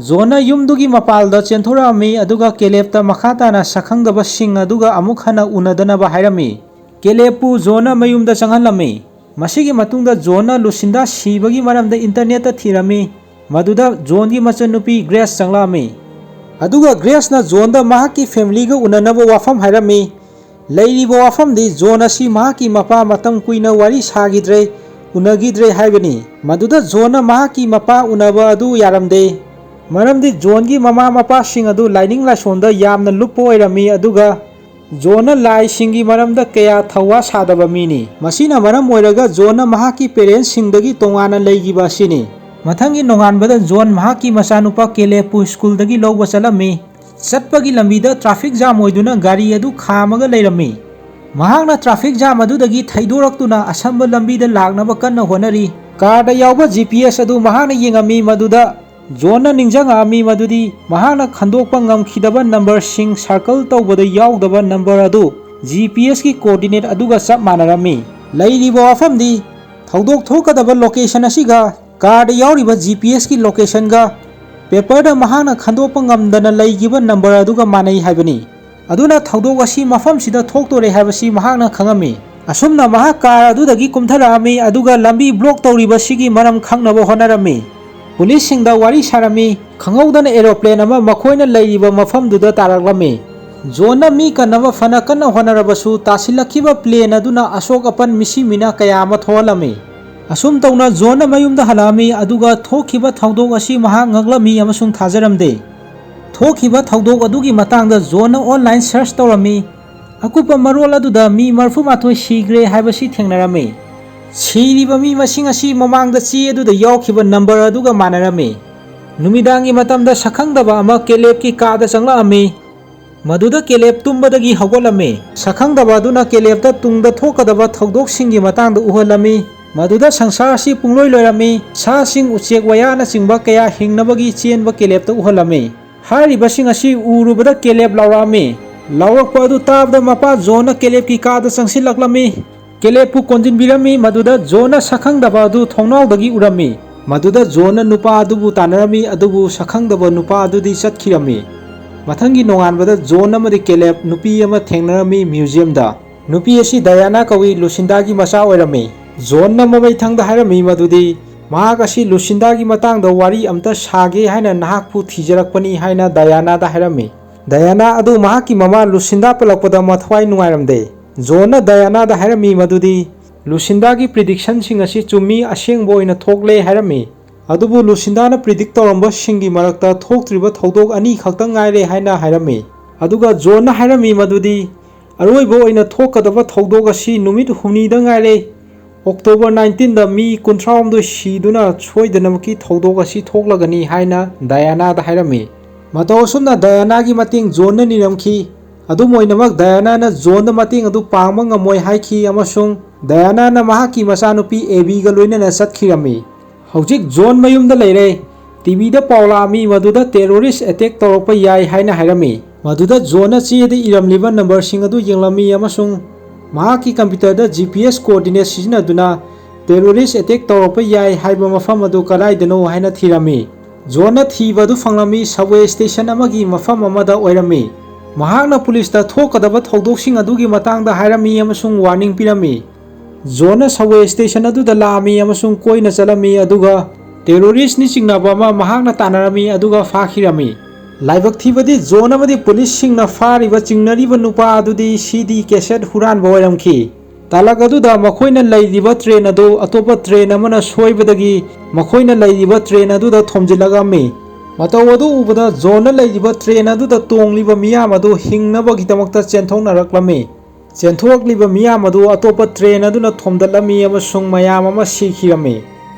John na yumdugi mapalda chenthorami aduga Caleb ta makhata na sakhangdaba sing aduga amuk hana unadanaba hairami. Caleb pu John na mayumda changhanlami. Masigi matungda John na Lucinda sibagi maramda internet ta thirami. Maduda John gi machanupi Grace changlami. Aduga Grace na John da mahaki family ga unanaba wafam hairami. Leiriba wafam di John asi mahaki mapa matam kuina wari sagidre unagidre haibani. Maduda John na mahaki mapa unaba adu yaramde. Maramdi John gi mama mapa sing adu lining laisonda yamna lupo oirami aduga John na lai singi maramda kaya thawa sadaba mini. Masina maram oiraga John na mahaki parents singdagi tongana leigiba sini. Mathangi nonganbada John mahaki machanupa Caleb pu school dagi lawba chalami. Chatpagi lambida traffic jam oiduna gari adu khamaga leirami. Mahakna traffic jam adudagi thaidoraktuna asamba lambida laknaba kanna honari. Car da yawba GPS adu mahakna yengami maduda John na ningjangami madudi mahakna khandokpa ngamkhidaba number sing circle tawbada yawdaba number adu GPS ki coordinate aduga chap manarami. Leiriba wafamdi thaudok thokadaba location asiga car da yawriba GPS ki location ga paper da mahakna khandokpa ngamdana leigiba number aduga manai haibani. ꯑꯗꯨꯅ ꯊꯧꯗꯣꯛ ꯑꯁꯤ ꯃꯐꯝꯁꯤꯗ ꯊꯣꯛꯇꯣꯔꯦ ꯍꯥꯏꯕꯁꯤ ꯃꯍꯥꯛꯅ ꯈꯪꯉꯝꯃꯤ꯫ ꯑꯁꯨꯝꯅ ꯃꯍꯥꯛ car ꯑꯗꯨꯗꯒꯤ ꯀꯨꯝꯊꯔꯛꯑꯝꯃꯤ ꯑꯗꯨꯒ ꯂꯝꯕꯤ ꯕ꯭ꯂꯣꯛ ꯇꯧꯔꯤꯕꯁꯤꯒꯤ ꯃꯔꯝ ꯈꯪꯅꯕ ꯍꯣꯠꯅꯔꯝꯃꯤ꯫ ꯄꯨꯂꯤꯁꯁꯤꯡꯗ ꯋꯥꯔꯤ ꯁꯥꯔꯝꯃꯤ꯫ ꯈꯪꯍꯧꯗꯅ ꯑꯦꯔꯣꯄ꯭ꯂꯦꯟ ꯑꯃ ꯃꯈꯣꯏꯅ ꯂꯩꯔꯤꯕ ꯃꯐꯝꯗꯨꯗ ꯇꯥꯔꯛꯂꯝꯃꯤ꯫ ꯖꯣꯟꯅ ꯃꯤ ꯀꯟꯅꯕ ꯐꯅ ꯀꯟꯅ ꯍꯣꯠꯅꯔꯕꯁꯨ ꯇꯥꯁꯤꯜꯂꯛꯈꯤꯕ ꯄ꯭ꯂꯦꯟ ꯑꯗꯨꯅ ꯑꯁꯣꯛ ꯑꯄꯟ ꯃꯤꯁꯤ ꯃꯤꯅ ꯀꯌꯥ ꯑꯃ ꯊꯣꯛꯍꯜꯂꯝꯃꯤ꯫ ꯑꯁꯨꯝ ꯇꯧꯅ ꯖꯣꯟꯅ ꯃꯌꯨꯝꯗ ꯍꯜꯂꯛꯑꯝꯃꯤ ꯑꯗꯨꯒ ꯊꯣꯛꯈꯤꯕ ꯊꯧꯗꯣꯛ ꯑꯁꯤ ꯃꯍꯥꯛ ꯉꯛꯂꯝꯃꯤ ꯑꯃꯁꯨꯡ ꯊꯥꯖꯔꯝꯗꯦ꯫ ꯊꯣꯛꯈꯤꯕ ꯊꯧꯗꯣꯛ ꯑꯗꯨꯒꯤ ꯃꯇꯥꯡꯗ ꯖꯣꯟꯅ ꯑꯣꯟꯂꯥꯏꯟ ꯁꯔꯆ ꯇꯧꯔꯝꯃꯤ꯫ ꯑꯀꯨꯞꯄ ꯃꯔꯣꯜ ꯑꯗꯨꯗ ꯃꯤ 42 ꯁꯤꯈ꯭ꯔꯦ ꯍꯥꯏꯕꯁꯤ ꯊꯦꯡꯅꯔꯝꯃꯤ꯫ ꯁꯤꯔꯤꯕ ꯃꯤ ꯃꯁꯤꯡ ꯑꯁꯤ ꯃꯃꯥꯡꯗ ꯆꯦ ꯑꯗꯨꯗ ꯌꯥꯎꯈꯤꯕ ꯅꯝꯕꯔ ꯑꯗꯨꯒ ꯃꯥꯟꯅꯔꯝꯃꯤ꯫ ꯅꯨꯃꯤꯗꯥꯡꯒꯤ ꯃꯇꯝꯗ ꯁꯛꯈꯪꯗꯕ ꯑꯃ ꯀꯦꯂꯦꯕꯀꯤ ꯀꯥꯗ ꯆꯪꯂꯛꯑꯝꯃꯤ꯫ ꯃꯗꯨꯗ ꯀꯦꯂꯦꯕ ꯇꯨꯝꯕꯗꯒꯤ ꯍꯧꯒꯠꯂꯝꯃꯤ꯫ ꯁꯛꯈꯪꯗꯕ ꯑꯗꯨꯅ ꯀꯦꯂꯦꯕꯇ ꯇꯨꯡꯗ ꯊꯣꯛꯀꯗꯕ ꯊꯧꯗꯣꯛꯁꯤꯡꯒꯤ ꯃꯇꯥꯡꯗ ꯎꯍꯜꯂꯝꯃꯤ꯫ ꯃꯗꯨꯗ ꯁꯪꯁꯥꯔ ꯑꯁꯤ ꯄꯨꯡꯂꯣꯏ ꯂꯣꯏꯔꯝꯃꯤ, ꯁꯥꯁꯤꯡ, ꯎꯆꯦꯛ ꯋꯥꯌꯥꯅꯆꯤꯡꯕ ꯀꯌꯥ ꯍꯤꯡꯅꯕꯒꯤ ꯆꯦꯟꯕ ꯀꯦꯂꯦꯕꯇ ꯎꯍꯜꯂꯝꯃꯤ꯫ ꯍꯥꯏꯔꯤꯕꯁꯤꯡ ꯑꯁꯤ ꯎꯔꯨꯕꯗ ꯀꯦꯂꯦꯕ ꯂꯥꯎꯔꯛꯑꯝꯃꯤ꯫ ꯂꯥꯎꯔꯛꯄ ꯑꯗꯨ ꯇꯥꯕꯗ ꯃꯄꯥ ꯖꯣꯟꯅ ꯀꯦꯂꯦꯕꯀꯤ ꯀꯥꯗ ꯆꯪꯁꯤꯜꯂꯛꯂꯝꯃꯤ꯫ ꯀꯦꯂꯦꯕꯄꯨ ꯀꯣꯟꯖꯤꯟꯕꯤꯔꯝꯃꯤ꯫ ꯃꯗꯨꯗ ꯖꯣꯟꯅ ꯁꯛꯈꯪꯗꯕ ꯑꯗꯨ ꯊꯣꯡꯅꯥꯎꯗꯒꯤ ꯎꯔꯝꯃꯤ꯫ ꯃꯗꯨꯗ ꯖꯣꯟꯅ ꯅꯨꯄꯥ ꯑꯗꯨꯕꯨ ꯇꯥꯟꯅꯔꯝꯃꯤ ꯑꯗꯨꯕꯨ ꯁꯛꯈꯪꯗꯕ ꯅꯨꯄꯥ ꯑꯗꯨꯗꯤ ꯆꯠꯈꯤꯔꯝꯃꯤ꯫ ꯃꯊꯪꯒꯤ ꯅꯣꯡꯉꯥꯟꯕꯗ ꯖꯣꯟ ꯑꯃꯗꯤ ꯀꯦꯂꯦꯕ ꯅꯨꯄꯤ ꯑꯃ ꯊꯦꯡꯅꯔꯝꯃꯤ ꯃ꯭ꯌꯨꯖꯤꯌꯝꯗ꯫ ꯅꯨꯄꯤ ꯑꯁꯤ ꯗꯥꯌꯥꯅꯥ ꯀꯧꯏ, ꯂꯨꯁꯤꯟꯗꯥꯒꯤ ꯃꯆꯥ ꯑꯣꯏꯔꯝꯃꯤ꯫ ꯖꯣꯟꯅ ꯃꯃꯩꯊꯪꯗ ꯍꯥꯏꯔꯝꯃꯤ ꯃꯗꯨꯗꯤ ꯃꯍꯥꯛ ꯑꯁꯤ ꯂꯨꯁꯤꯟꯗꯥꯒꯤ ꯃꯇꯥꯡꯗ ꯋꯥꯔꯤ ꯑꯃꯇ ꯁꯥꯒꯦ ꯍꯥꯏꯅ ꯅꯍꯥꯛꯄꯨ ꯊꯤꯖꯔꯛꯄꯅꯤ ꯍꯥꯏꯅ ꯗꯥꯌꯥꯅꯥꯗ ꯍꯥꯏꯔꯝꯃꯤ꯫ ꯗꯥꯌꯥꯅꯥ ꯑꯗꯨ ꯃꯍꯥꯛꯀꯤ ꯃꯃꯥ ꯂꯨꯁꯤꯟꯗꯥ ꯄꯜꯂꯛꯄꯗ ꯃꯊꯋꯥꯏ ꯅꯨꯡꯉꯥꯏꯔꯝꯗꯦ꯫ ꯖꯣꯟꯅ ꯗꯥꯌꯥꯅꯥꯗ ꯍꯥꯏꯔꯝꯃꯤ ꯃꯗꯨꯗꯤ ꯂꯨꯁꯤꯟꯗꯥꯒꯤ ꯄ꯭ꯔꯤꯗꯤꯛꯁꯟꯁꯤꯡ ꯑꯁꯤ ꯆꯨꯝꯃꯤ, ꯑꯁꯦꯡꯕ ꯑꯣꯏꯅ ꯊꯣꯛꯂꯦ ꯍꯥꯏꯔꯝꯃꯤ꯫ ꯑꯗꯨꯕꯨ ꯂꯨꯁꯤꯟꯗꯥꯅ ꯄ꯭ꯔꯤꯗꯤꯛ ꯇꯧꯔꯝꯕꯁꯤꯡꯒꯤ ꯃꯔꯛꯇ ꯊꯣꯛꯇ꯭ꯔꯤꯕ ꯊꯧꯗꯣꯛ 2 ꯈꯛꯇꯪ ꯉꯥꯏꯔꯦ ꯍꯥꯏꯅ ꯍꯥꯏꯔꯝꯃꯤ꯫ ꯑꯗꯨꯒ ꯖꯣꯟꯅ ꯍꯥꯏꯔꯝꯃꯤ ꯃꯗꯨꯗꯤ ꯑꯔꯣꯏꯕ ꯑꯣꯏꯅ ꯊꯣꯛꯀꯗꯕ ꯊꯧꯗꯣꯛ ꯑꯁꯤ ꯅꯨꯃꯤꯠ 5ꯅꯤꯗ ꯉꯥꯏꯔꯦ꯫ ꯑꯣꯛꯇꯣꯕꯔ 19ꯗ ꯃꯤ 39 ꯁꯤꯗꯨꯅ ꯁꯣꯏꯗꯅꯃꯛꯀꯤ ꯊꯧꯗꯣꯛ ꯑꯁꯤ ꯊꯣꯛꯂꯒꯅꯤ ꯍꯥꯏꯅ ꯗꯥꯌꯥꯅꯥꯗ ꯍꯥꯏꯔꯝꯃꯤ꯫ ꯃꯇꯧ ꯑꯁꯨꯝꯅ ꯗꯥꯌꯥꯅꯥꯒꯤ ꯃꯇꯦꯡ ꯖꯣꯟꯅ ꯅꯤꯔꯝꯈꯤ꯫ ꯑꯗꯨꯝ ꯑꯣꯏꯅꯃꯛ ꯗꯥꯌꯥꯅꯥꯅ ꯖꯣꯟꯗ ꯃꯇꯦꯡ ꯑꯗꯨ ꯄꯥꯡꯕ ꯉꯝꯃꯣꯏ ꯍꯥꯏꯈꯤ ꯑꯃꯁꯨꯡ ꯗꯥꯌꯥꯅꯥꯅ ꯃꯍꯥꯛꯀꯤ ꯃꯆꯥꯅꯨꯄꯤ ꯑꯦꯕꯤꯒ ꯂꯣꯏꯅꯅ ꯆꯠꯈꯤꯔꯝꯃꯤ꯫ ꯍꯧꯖꯤꯛ ꯖꯣꯟ ꯃꯌꯨꯝꯗ ꯂꯩꯔꯦ꯫ ꯇꯤꯚꯤꯗ ꯄꯥꯎ ꯂꯥꯛꯑꯝꯃꯤ ꯃꯗꯨꯗ ꯇꯦꯔꯣꯔꯤꯁ ꯑꯦꯇꯦꯛ ꯇꯧꯔꯛꯄ ꯌꯥꯏ ꯍꯥꯏꯅ ꯍꯥꯏꯔꯝꯃꯤ꯫ ꯃꯗꯨꯗ ꯖꯣꯟꯅ ꯆꯦꯗ ꯏꯔꯝꯂꯤꯕ ꯅꯝꯕꯔꯁꯤꯡ ꯑꯗꯨ ꯌꯦꯡꯂꯝꯃꯤ ꯑꯃꯁꯨꯡ ꯃꯍꯥꯛꯀꯤ ꯀꯝꯄ꯭ꯌꯨꯇꯔꯗ GPS ꯀꯣꯑꯣꯔꯗꯤꯅꯦꯠ ꯁꯤꯖꯤꯟꯅꯗꯨꯅ ꯇꯦꯔꯣꯔꯤꯁ ꯑꯦꯇꯦꯛ ꯇꯧꯔꯛꯄ ꯌꯥꯏ ꯍꯥꯏꯕ ꯃꯐꯝ ꯑꯗꯨ ꯀꯗꯥꯏꯗꯅꯣ ꯍꯥꯏꯅ ꯊꯤꯔꯝꯃꯤ꯫ ꯖꯣꯟꯅ ꯊꯤꯕ ꯑꯗꯨ ꯐꯪꯂꯝꯃꯤ꯫ ꯁꯕꯋꯦ ꯁ꯭ꯇꯦꯁꯟ ꯑꯃꯒꯤ ꯃꯐꯝ ꯑꯃꯗ ꯑꯣꯏꯔꯝꯃꯤ꯫ ꯃꯍꯥꯛꯅ ꯄꯨꯂꯤꯁꯇ ꯊꯣꯛꯀꯗꯕ ꯊꯧꯗꯣꯛꯁꯤꯡ ꯑꯗꯨꯒꯤ ꯃꯇꯥꯡꯗ ꯍꯥꯏꯔꯝꯃꯤ ꯑꯃꯁꯨꯡ ꯋꯥꯔꯅꯤꯡ ꯄꯤꯔꯝꯃꯤ꯫ ꯖꯣꯟꯅ ꯁꯕꯋꯦ ꯁ꯭ꯇꯦꯁꯟ ꯑꯗꯨꯗ ꯂꯥꯛꯑꯝꯃꯤ ꯑꯃꯁꯨꯡ ꯀꯣꯏꯅ ꯆꯠꯂꯝꯃꯤ ꯑꯗꯨꯒ ꯇꯦꯔꯣꯔꯤꯁꯅꯤ ꯆꯤꯡꯅꯕ ꯑꯃ ꯃꯍꯥꯛꯅ ꯇꯥꯟꯅꯔꯝꯃꯤ ꯑꯗꯨꯒ ꯐꯥꯈꯤꯔꯝꯃꯤ꯫ ꯂꯥꯏꯕꯛ ꯊꯤꯕꯗꯤ ꯖꯣꯟ ꯑꯃꯗꯤ ꯄꯨꯂꯤꯁꯁꯤꯡꯅ ꯐꯥꯔꯤꯕ ꯆꯤꯡꯅꯔꯤꯕ ꯅꯨꯄꯥ ꯑꯗꯨꯗꯤ CD ꯀꯦꯁꯦꯠ ꯍꯨꯔꯥꯟꯕ ꯑꯣꯏꯔꯝꯈꯤ꯫ ꯇꯥꯂꯛ ꯑꯗꯨꯗ ꯃꯈꯣꯏꯅ ꯂꯩꯔꯤꯕ ꯇ꯭ꯔꯦꯟ ꯑꯗꯨ ꯑꯇꯣꯞꯄ ꯇ꯭ꯔꯦꯟ ꯑꯃꯅ ꯁꯣꯏꯕꯗꯒꯤ ꯃꯈꯣꯏꯅ ꯂꯩꯔꯤꯕ ꯇ꯭ꯔꯦꯟ ꯑꯗꯨꯗ ꯊꯣꯝꯖꯤꯜꯂꯛꯑꯝꯃꯤ꯫ ꯃꯇꯧ ꯑꯗꯨ ꯎꯕꯗ ꯖꯣꯟꯅ ꯂꯩꯔꯤꯕ ꯇ꯭ꯔꯦꯟ ꯑꯗꯨꯗ ꯇꯣꯡꯂꯤꯕ ꯃꯤꯌꯥꯝ ꯑꯗꯨ ꯍꯤꯡꯅꯕꯒꯤꯗꯃꯛꯇ ꯆꯦꯟꯊꯣꯛꯅꯔꯛꯂꯝꯃꯤ꯫ ꯆꯦꯟꯊꯣꯔꯛꯂꯤꯕ ꯃꯤꯌꯥꯝ ꯑꯗꯨ ꯑꯇꯣꯞꯄ ꯇ꯭ꯔꯦꯟ ꯑꯗꯨꯅ ꯊꯣꯝꯗꯠꯂꯝꯃꯤ ꯑꯃꯁꯨꯡ ꯃꯌꯥꯝ ꯑꯃ ꯁꯤꯈꯤꯔꯝꯃꯤ꯫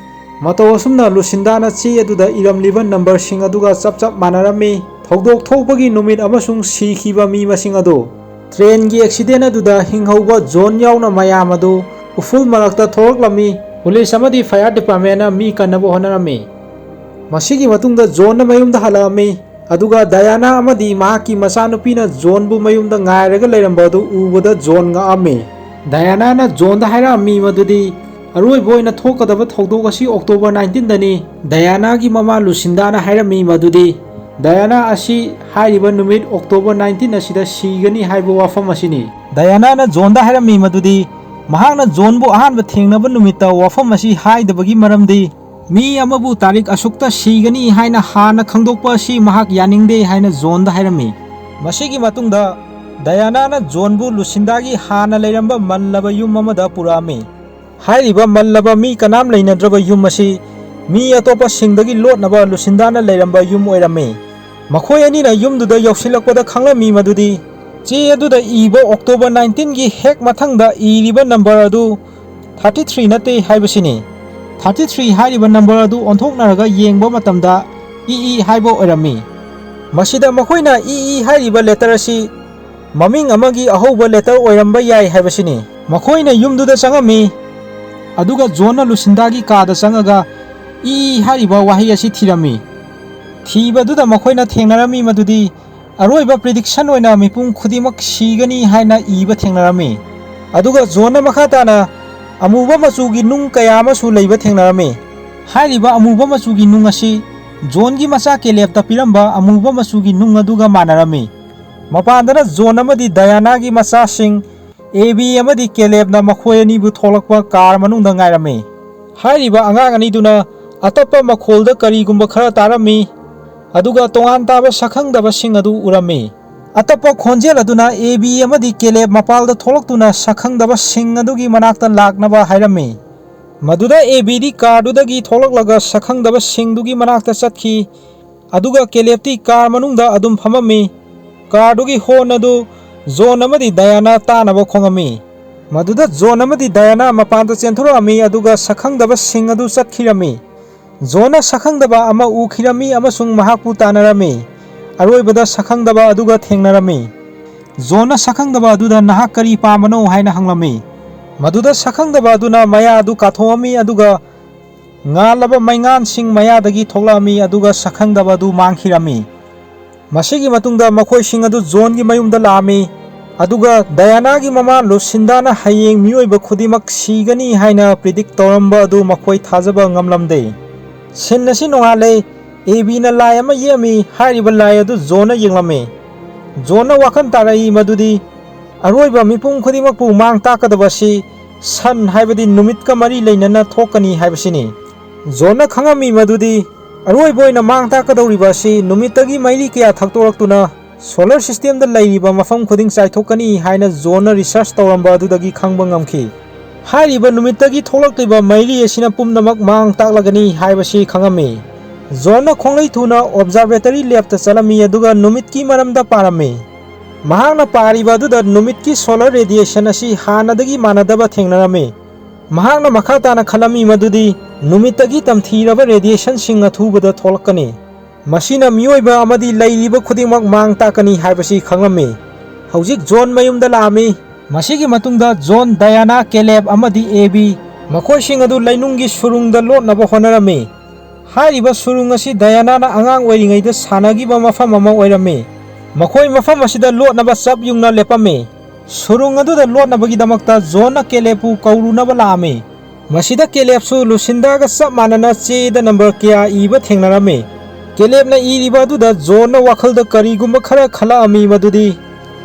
ꯃꯇꯧ ꯑꯁꯨꯝꯅ ꯂꯨꯁꯤꯟꯗꯥꯅ ꯆꯦ ꯑꯗꯨꯗ ꯏꯔꯝꯂꯤꯕ ꯅꯝꯕꯔꯁꯤꯡ ꯑꯗꯨꯒ ꯆꯞ ꯃꯥꯟꯅꯔꯝꯃꯤ꯫ ꯊꯧꯗꯣꯛ ꯊꯣꯛꯄꯒꯤ ꯅꯨꯃꯤꯠ ꯑꯃꯁꯨꯡ ꯁꯤꯈꯤꯕ ꯃꯤ ꯃꯁꯤꯡ ꯑꯗꯨ꯫ ꯇ꯭ꯔꯦꯟꯒꯤ ꯑꯦꯛꯁꯤꯗꯦꯟ ꯑꯗꯨꯗ ꯍꯤꯡꯍꯧꯕ ꯖꯣꯟ ꯌꯥꯎꯅ ꯃꯌꯥꯝ ꯑꯗꯨ ꯎꯐꯨꯜ ꯃꯔꯛꯇ ꯊꯣꯔꯛꯂꯝꯃꯤ꯫ ꯄꯨꯂꯤꯁ ꯑꯃꯗꯤ ꯐꯥꯌꯔ ꯗꯤꯄꯥꯔꯠꯃꯦꯟꯠꯅ ꯃꯤ ꯀꯟꯅꯕ ꯍꯣꯠꯅꯔꯝꯃꯤ꯫ ꯃꯁꯤꯒꯤ ꯃꯇꯨꯡꯗ ꯖꯣꯟꯅ ꯃꯌꯨꯝꯗ ꯍꯜꯂꯛꯑꯝꯃꯤ ꯑꯗꯨꯒ ꯗꯥꯌꯥꯅꯥ ꯑꯃꯗꯤ ꯃꯍꯥꯛꯀꯤ ꯃꯆꯥꯅꯨꯄꯤꯅ ꯖꯣꯟꯕꯨ ꯃꯌꯨꯝꯗ ꯉꯥꯏꯔꯒ ꯂꯩꯔꯝꯕ ꯑꯗꯨ ꯎꯕꯗ ꯖꯣꯟ ꯉꯛꯑꯝꯃꯤ꯫ ꯗꯥꯌꯥꯅꯥꯅ ꯖꯣꯟꯗ ꯍꯥꯏꯔꯛꯑꯝꯃꯤ ꯃꯗꯨꯗꯤ ꯑꯔꯣꯏꯕ ꯑꯣꯏꯅ ꯊꯣꯛꯀꯗꯕ ꯊꯧꯗꯣꯛ ꯑꯁꯤ ꯑꯣꯛꯇꯣꯕꯔ 19ꯗꯅꯤ꯫ ꯗꯥꯌꯥꯅꯥꯒꯤ ꯃꯃꯥ ꯂꯨꯁꯤꯟꯗꯥꯅ ꯍꯥꯏꯔꯝꯃꯤ ꯃꯗꯨꯗꯤ ꯗꯥꯌꯥꯅꯥ ꯑꯁꯤ ꯍꯥꯏꯔꯤꯕ ꯅꯨꯃꯤꯠ ꯑꯣꯛꯇꯣꯕꯔ 19 ꯑꯁꯤꯗ ꯁꯤꯒꯅꯤ ꯍꯥꯏꯕ ꯋꯥꯐꯝ ꯑꯁꯤꯅꯤ꯫ ꯗꯥꯌꯥꯅꯥꯅ ꯖꯣꯟꯗ ꯍꯥꯏꯔꯝꯃꯤ ꯃꯗꯨꯗꯤ ꯃꯍꯥꯛꯅ ꯖꯣꯟꯕꯨ ꯑꯍꯥꯟꯕ ꯊꯦꯡꯅꯕ ꯅꯨꯃꯤꯠꯇ ꯋꯥꯐꯝ ꯑꯁꯤ ꯍꯥꯏꯗꯕꯒꯤ ꯃꯔꯝꯗꯤ ꯃꯤ ꯑꯃꯕꯨ ꯇꯥꯔꯤꯛ ꯑꯁꯨꯛꯇ ꯁꯤꯒꯅꯤ ꯍꯥꯏꯅ ꯍꯥꯟꯅ ꯈꯪꯗꯣꯛꯄ ꯑꯁꯤ ꯃꯍꯥꯛ ꯌꯥꯅꯤꯡꯗꯦ ꯍꯥꯏꯅ ꯖꯣꯟꯗ ꯍꯥꯏꯔꯝꯃꯤ꯫ ꯃꯁꯤꯒꯤ ꯃꯇꯨꯡꯗ ꯗꯥꯌꯥꯅꯥꯅ ꯖꯣꯟꯕꯨ ꯂꯨꯁꯤꯟꯗꯥꯒꯤ ꯍꯥꯟꯅ ꯂꯩꯔꯝꯕ ꯃꯜꯂꯕ ꯌꯨꯝ ꯑꯃꯗ ꯄꯨꯔꯛꯑꯝꯃꯤ꯫ ꯍꯥꯏꯔꯤꯕ ꯃꯜꯂꯕ ꯃꯤ ꯀꯅꯥꯝ ꯂꯩꯅꯗ꯭ꯔꯕ ꯌꯨꯝ ꯑꯁꯤ ꯃꯤ ꯑꯇꯣꯞꯄꯁꯤꯡꯗꯒꯤ ꯂꯣꯠꯅꯕ ꯂꯨꯁꯤꯟꯗꯥꯅ ꯂꯩꯔꯝꯕ ꯌꯨꯝ ꯑꯣꯏꯔꯝꯃꯤ꯫ ꯃꯈꯣꯏ ꯑꯅꯤꯅ ꯌꯨꯝꯗꯨꯗ ꯌꯧꯁꯤꯜꯂꯛꯄꯗ ꯈꯪꯂꯝꯃꯤ ꯃꯗꯨꯗꯤ ꯆꯦ ꯑꯗꯨꯗ ꯏꯕ ꯑꯣꯛꯇꯣꯕꯔ 19ꯒꯤ ꯍꯦꯛ ꯃꯊꯪꯗ ꯏꯔꯤꯕ ꯅꯝꯕꯔ ꯑꯗꯨ 33 ꯅꯠꯇꯦ ꯍꯥꯏꯕꯁꯤꯅꯤ꯫ 33 ꯍꯥꯏꯔꯤꯕ ꯅꯝꯕꯔ ꯑꯗꯨ ꯑꯣꯟꯊꯣꯛꯅꯔꯒ ꯌꯦꯡꯕ ꯃꯇꯝꯗ EE ꯍꯥꯏꯕ ꯑꯣꯏꯔꯝꯃꯤ꯫ ꯃꯁꯤꯗ ꯃꯈꯣꯏꯅ EE ꯍꯥꯏꯔꯤꯕ ꯂꯦꯇꯔ ꯑꯁꯤ ꯃꯃꯤꯡ ꯑꯃꯒꯤ ꯑꯍꯧꯕ ꯂꯦꯇꯔ ꯑꯣꯏꯔꯝꯕ ꯌꯥꯏ ꯍꯥꯏꯕꯁꯤꯅꯤ꯫ ꯃꯈꯣꯏꯅ ꯌꯨꯝꯗꯨꯗ ꯆꯪꯉꯝꯃꯤ ꯑꯗꯨꯒ ꯖꯣꯟꯅ ꯂꯨꯁꯤꯟꯗꯥꯒꯤ ꯀꯥꯗ ꯆꯪꯉꯒ EE ꯍꯥꯏꯔꯤꯕ ꯋꯥꯍꯩ ꯑꯁꯤ ꯊꯤꯔꯝꯃꯤ꯫ ꯊꯤꯕꯗꯨꯗ ꯃꯈꯣꯏꯅ ꯊꯦꯡꯅꯔꯝꯃꯤ ꯃꯗꯨꯗꯤ ꯑꯔꯣꯏꯕ ꯄ꯭ꯔꯤꯗꯤꯛꯁꯟ ꯑꯣꯏꯅ ꯃꯤꯄꯨꯝ ꯈꯨꯗꯤꯡꯃꯛ ꯁꯤꯒꯅꯤ ꯍꯥꯏꯅ ꯏꯕ ꯊꯦꯡꯅꯔꯝꯃꯤ꯫ ꯑꯗꯨꯒ ꯖꯣꯟꯅ ꯃꯈꯥ ꯇꯥꯅ ꯑꯃꯨꯕ ꯃꯆꯨꯒꯤ ꯅꯨꯡ ꯀꯌꯥ ꯑꯃꯁꯨ ꯂꯩꯕ ꯊꯦꯡꯅꯔꯝꯃꯤ꯫ ꯍꯥꯏꯔꯤꯕ ꯑꯃꯨꯕ ꯃꯆꯨꯒꯤ ꯅꯨꯡ ꯑꯁꯤ ꯖꯣꯟꯒꯤ ꯃꯆꯥ ꯀꯦꯂꯦꯕꯇ ꯄꯤꯔꯝꯕ ꯑꯃꯨꯕ ꯃꯆꯨꯒꯤ ꯅꯨꯡ ꯑꯗꯨꯒ ꯃꯥꯟꯅꯔꯝꯃꯤ꯫ ꯃꯄꯥꯟꯗꯅ ꯖꯣꯟ ꯑꯃꯗꯤ ꯗꯌꯥꯅꯥꯒꯤ ꯃꯆꯥꯁꯤꯡ ꯑꯦꯕꯤ ꯑꯃꯗꯤ ꯀꯦꯂꯦꯕꯅ ꯃꯈꯣꯏ ꯑꯅꯤꯕꯨ ꯊꯣꯛꯂꯛꯄ ꯀꯥꯔ ꯃꯅꯨꯡꯗ ꯉꯥꯏꯔꯝꯃꯤ꯫ ꯍꯥꯏꯔꯤꯕ ꯑꯉꯥꯡ ꯑꯅꯤꯗꯨꯅ ꯑꯇꯞꯄ ꯃꯈꯣꯜꯗ ꯀꯔꯤꯒꯨꯝꯕ ꯈꯔ ꯇꯥꯔꯝꯃꯤ ꯑꯗꯨꯒ ꯇꯣꯉꯥꯟ ꯇꯥꯕ ꯁꯛꯈꯪꯗꯕꯁꯤꯡ ꯑꯗꯨ ꯎꯔꯝꯃꯤ꯫ ꯑꯇꯞꯄ ꯈꯣꯟꯖꯦꯜ ꯑꯗꯨꯅ ꯑꯦꯕꯤ ꯑꯃꯗꯤ ꯀꯦꯂꯦꯕ ꯃꯄꯥꯜꯗ ꯊꯣꯛꯂꯛꯇꯨꯅ ꯁꯛꯈꯪꯗꯕꯁꯤꯡ ꯑꯗꯨꯒꯤ ꯃꯅꯥꯛꯇ ꯂꯥꯛꯅꯕ ꯍꯥꯏꯔꯝꯃꯤ꯫ ꯃꯗꯨꯗ ꯑꯦꯕꯤꯗꯤ ꯀꯥꯔꯗꯨꯗꯒꯤ ꯊꯣꯛꯂꯛꯂꯒ ꯁꯛꯈꯪꯗꯕꯁꯤꯡꯗꯨꯒꯤ ꯃꯅꯥꯛꯇ ꯆꯠꯈꯤ ꯑꯗꯨꯒ ꯀꯦꯂꯦꯕꯇꯤ ꯀꯥꯔ ꯃꯅꯨꯡꯗ ꯑꯗꯨꯝ ꯐꯝꯃꯝꯃꯤ꯫ ꯀꯥꯔꯗꯨꯒꯤ ꯍꯣꯔꯟ ꯑꯗꯨ ꯖꯣꯟ ꯑꯃꯗꯤ ꯗꯌꯥꯅꯥ ꯇꯥꯅꯕ ꯈꯣꯡꯉꯝꯃꯤ꯫ ꯃꯗꯨꯗ ꯖꯣꯟ ꯑꯃꯗꯤ ꯗꯌꯥꯅꯥ ꯃꯄꯥꯟꯗ ꯆꯦꯟꯊꯣꯔꯛꯑꯝꯃꯤ ꯑꯗꯨꯒ ꯁꯛꯈꯪꯗꯕꯁꯤꯡ ꯑꯗꯨ ꯆꯠꯈꯤꯔꯝꯃꯤ꯫ ꯖꯣꯟꯅ ꯁꯛꯈꯪꯗꯕ ꯑꯃ ꯎꯈꯤꯔꯝꯃꯤ ꯑꯃꯁꯨꯡ ꯃꯍꯥꯛꯄꯨ ꯇꯥꯟꯅꯔꯝꯃꯤ꯫ ꯑꯔꯣꯏꯕꯗ ꯁꯛꯈꯪꯗꯕ ꯑꯗꯨꯒ ꯊꯦꯡꯅꯔꯝꯃꯤ꯫ ꯖꯣꯟꯅ ꯁꯛꯈꯪꯗꯕ ꯑꯗꯨꯗ ꯅꯍꯥꯛ ꯀꯔꯤ ꯄꯥꯝꯕꯅꯣ ꯍꯥꯏꯅ ꯍꯪꯂꯝꯃꯤ꯫ ꯃꯗꯨꯗ ꯁꯛꯈꯪꯗꯕ ꯑꯗꯨꯅ ꯃꯌꯥ ꯑꯗꯨ ꯀꯥꯊꯣꯛꯑꯝꯃꯤ ꯑꯗꯨꯒ ꯉꯥꯜꯂꯕ ꯃꯩꯉꯥꯟꯁꯤꯡ ꯃꯌꯥꯗꯒꯤ ꯊꯣꯛꯂꯛꯑꯝꯃꯤ ꯑꯗꯨꯒ ꯁꯛꯈꯪꯗꯕ ꯑꯗꯨ ꯃꯥꯡꯈꯤꯔꯝꯃꯤ꯫ ꯃꯁꯤꯒꯤ ꯃꯇꯨꯡꯗ ꯃꯈꯣꯏꯁꯤꯡ ꯑꯗꯨ ꯖꯣꯟꯒꯤ ꯃꯌꯨꯝꯗ ꯂꯥꯛꯑꯝꯃꯤ ꯑꯗꯨꯒ ꯗꯌꯥꯅꯥꯒꯤ ꯃꯃꯥ ꯂꯨꯁꯤꯟꯗꯥꯅ ꯍꯌꯦꯡ ꯃꯤꯑꯣꯏꯕ ꯈꯨꯗꯤꯡꯃꯛ ꯁꯤꯒꯅꯤ ꯍꯥꯏꯅ ꯄ꯭ꯔꯤꯗꯤꯛ ꯇꯧꯔꯝꯕ ꯑꯗꯨ ꯃꯈꯣꯏ ꯊꯥꯖꯕ ꯉꯝꯂꯝꯗꯦ꯫ ꯁꯤꯟ ꯑꯁꯤ ꯅꯣꯡꯉꯥꯜꯂꯦ꯫ ꯑꯦꯕꯤꯅ ꯂꯥꯏ ꯑꯃ ꯌꯦꯛꯑꯝꯃꯤ꯫ ꯍꯥꯏꯔꯤꯕ ꯂꯥꯏ ꯑꯗꯨ ꯖꯣꯟꯅ ꯌꯦꯡꯂꯝꯃꯤ꯫ ꯖꯣꯟꯅ ꯋꯥꯈꯜ ꯇꯥꯔꯛꯏ ꯃꯗꯨꯗꯤ ꯑꯔꯣꯏꯕ ꯃꯤꯄꯨꯝ ꯈꯨꯗꯤꯡꯃꯛꯄꯨ ꯃꯥꯡ ꯇꯥꯛꯀꯗꯕ ꯑꯁꯤ ꯁꯟ ꯍꯥꯏꯕꯗꯤ ꯅꯨꯃꯤꯠꯀ ꯃꯔꯤ ꯂꯩꯅꯅ ꯊꯣꯛꯀꯅꯤ ꯍꯥꯏꯕꯁꯤꯅꯤ꯫ ꯖꯣꯟꯅ ꯈꯪꯉꯝꯃꯤ ꯃꯗꯨꯗꯤ ꯑꯔꯣꯏꯕ ꯑꯣꯏꯅ ꯃꯥꯡ ꯇꯥꯛꯀꯗꯧꯔꯤꯕ ꯑꯁꯤ ꯅꯨꯃꯤꯠꯇꯒꯤ ꯃꯩꯔꯤ ꯀꯌꯥ ꯊꯛꯇꯣꯔꯛꯇꯨꯅ ꯁꯣꯂꯔ ꯁꯤꯁꯇꯦꯝꯗ ꯂꯩꯔꯤꯕ ꯃꯐꯝ ꯈꯨꯗꯤꯡ ꯆꯥꯏꯊꯣꯛꯀꯅꯤ ꯍꯥꯏꯅ ꯖꯣꯟꯅ ꯔꯤꯁꯔꯆ ꯇꯧꯔꯝꯕ ꯑꯗꯨꯗꯒꯤ ꯈꯪꯕ ꯉꯝꯈꯤ꯫ ꯍꯥꯏꯔꯤꯕ ꯅꯨꯃꯤꯠꯇꯒꯤ ꯊꯣꯛꯂꯛꯂꯤꯕ ꯃꯩꯔꯤ ꯑꯁꯤꯅ ꯄꯨꯝꯅꯃꯛ ꯃꯥꯡ ꯇꯥꯛꯂꯒꯅꯤ ꯍꯥꯏꯕꯁꯤ ꯈꯪꯉꯝꯃꯤ꯫ ꯖꯣꯟꯅ ꯈꯣꯡꯂꯩ ꯊꯨꯅ ꯑꯣꯕꯖꯥꯔꯕꯦꯇꯔꯤ ꯂꯦꯕꯇ ꯆꯠꯂꯝꯃꯤ ꯑꯗꯨꯒ ꯅꯨꯃꯤꯠꯀꯤ ꯃꯔꯝꯗ ꯄꯥꯔꯝꯃꯤ꯫ ꯃꯍꯥꯛꯅ ꯄꯥꯔꯤꯕ ꯑꯗꯨꯗ ꯅꯨꯃꯤꯠꯀꯤ ꯁꯣꯂꯔ ꯔꯦꯗꯤꯌꯦꯁꯟ ꯑꯁꯤ ꯍꯥꯟꯅꯗꯒꯤ ꯃꯥꯟꯅꯗꯕ ꯊꯦꯡꯅꯔꯝꯃꯤ꯫ ꯃꯍꯥꯛꯅ ꯃꯈꯥ ꯇꯥꯅ ꯈꯜꯂꯝꯃꯤ ꯃꯗꯨꯗꯤ ꯅꯨꯃꯤꯠꯇꯒꯤ ꯇꯝꯊꯤꯔꯕ ꯔꯦꯗꯤꯌꯦꯁꯟꯁꯤꯡ ꯑꯊꯨꯕꯗ ꯊꯣꯛꯂꯛꯀꯅꯤ꯫ ꯃꯁꯤꯅ ꯃꯤꯑꯣꯏꯕ ꯑꯃꯗꯤ ꯂꯩꯔꯤꯕ ꯈꯨꯗꯤꯡꯃꯛ ꯃꯥꯡ ꯇꯥꯛꯀꯅꯤ ꯍꯥꯏꯕꯁꯤ ꯈꯪꯂꯝꯃꯤ꯫ ꯍꯧꯖꯤꯛ ꯖꯣꯟ ꯃꯌꯨꯝꯗ ꯂꯥꯛꯑꯝꯃꯤ꯫ ꯃꯁꯤꯒꯤ ꯃꯇꯨꯡꯗ ꯖꯣꯟ, ꯗꯌꯥꯅꯥ, ꯀꯦꯂꯦꯕ ꯑꯃꯗꯤ ꯑꯦꯕꯤ ꯃꯈꯣꯏꯁꯤꯡ ꯑꯗꯨ ꯂꯩꯅꯨꯡꯒꯤ ꯁꯨꯔꯨꯡꯗ ꯂꯣꯠꯅꯕ ꯍꯣꯠꯅꯔꯝꯃꯤ꯫ ꯍꯥꯏꯔꯤꯕ ꯁꯨꯔꯨꯡ ꯑꯁꯤ ꯗꯌꯥꯅꯥꯅ ꯑꯉꯥꯡ ꯑꯣꯏꯔꯤꯉꯩꯗ ꯁꯥꯟꯅꯈꯤꯕ ꯃꯐꯝ ꯑꯃ ꯑꯣꯏꯔꯝꯃꯤ꯫ ꯃꯈꯣꯏ ꯃꯐꯝ ꯑꯁꯤꯗ ꯂꯣꯠꯅꯕ ꯆꯞ ꯌꯨꯡꯅ ꯂꯦꯞꯄꯝꯃꯤ꯫ ꯁꯨꯔꯨꯡ ꯑꯗꯨꯗ ꯂꯣꯠꯅꯕꯒꯤꯗꯃꯛꯇ ꯖꯣꯟꯅ ꯀꯦꯂꯦꯕꯄꯨ ꯀꯧꯔꯨꯅꯕ ꯂꯥꯛꯑꯝꯃꯤ꯫ ꯃꯁꯤꯗ ꯀꯦꯂꯦꯕꯁꯨ ꯂꯨꯁꯤꯟꯗꯥꯒ ꯆꯞ ꯃꯥꯟꯅꯅ ꯆꯦꯗ ꯅꯝꯕꯔ ꯀꯌꯥ ꯏꯕ ꯊꯦꯡꯅꯔꯝꯃꯤ꯫ ꯀꯦꯂꯦꯕꯅ ꯏꯔꯤꯕ ꯑꯗꯨꯗ ꯖꯣꯟꯅ ꯋꯥꯈꯜꯗ ꯀꯔꯤꯒꯨꯝꯕ ꯈꯔ ꯈꯜꯂꯛꯑꯝꯃꯤ ꯃꯗꯨꯗꯤ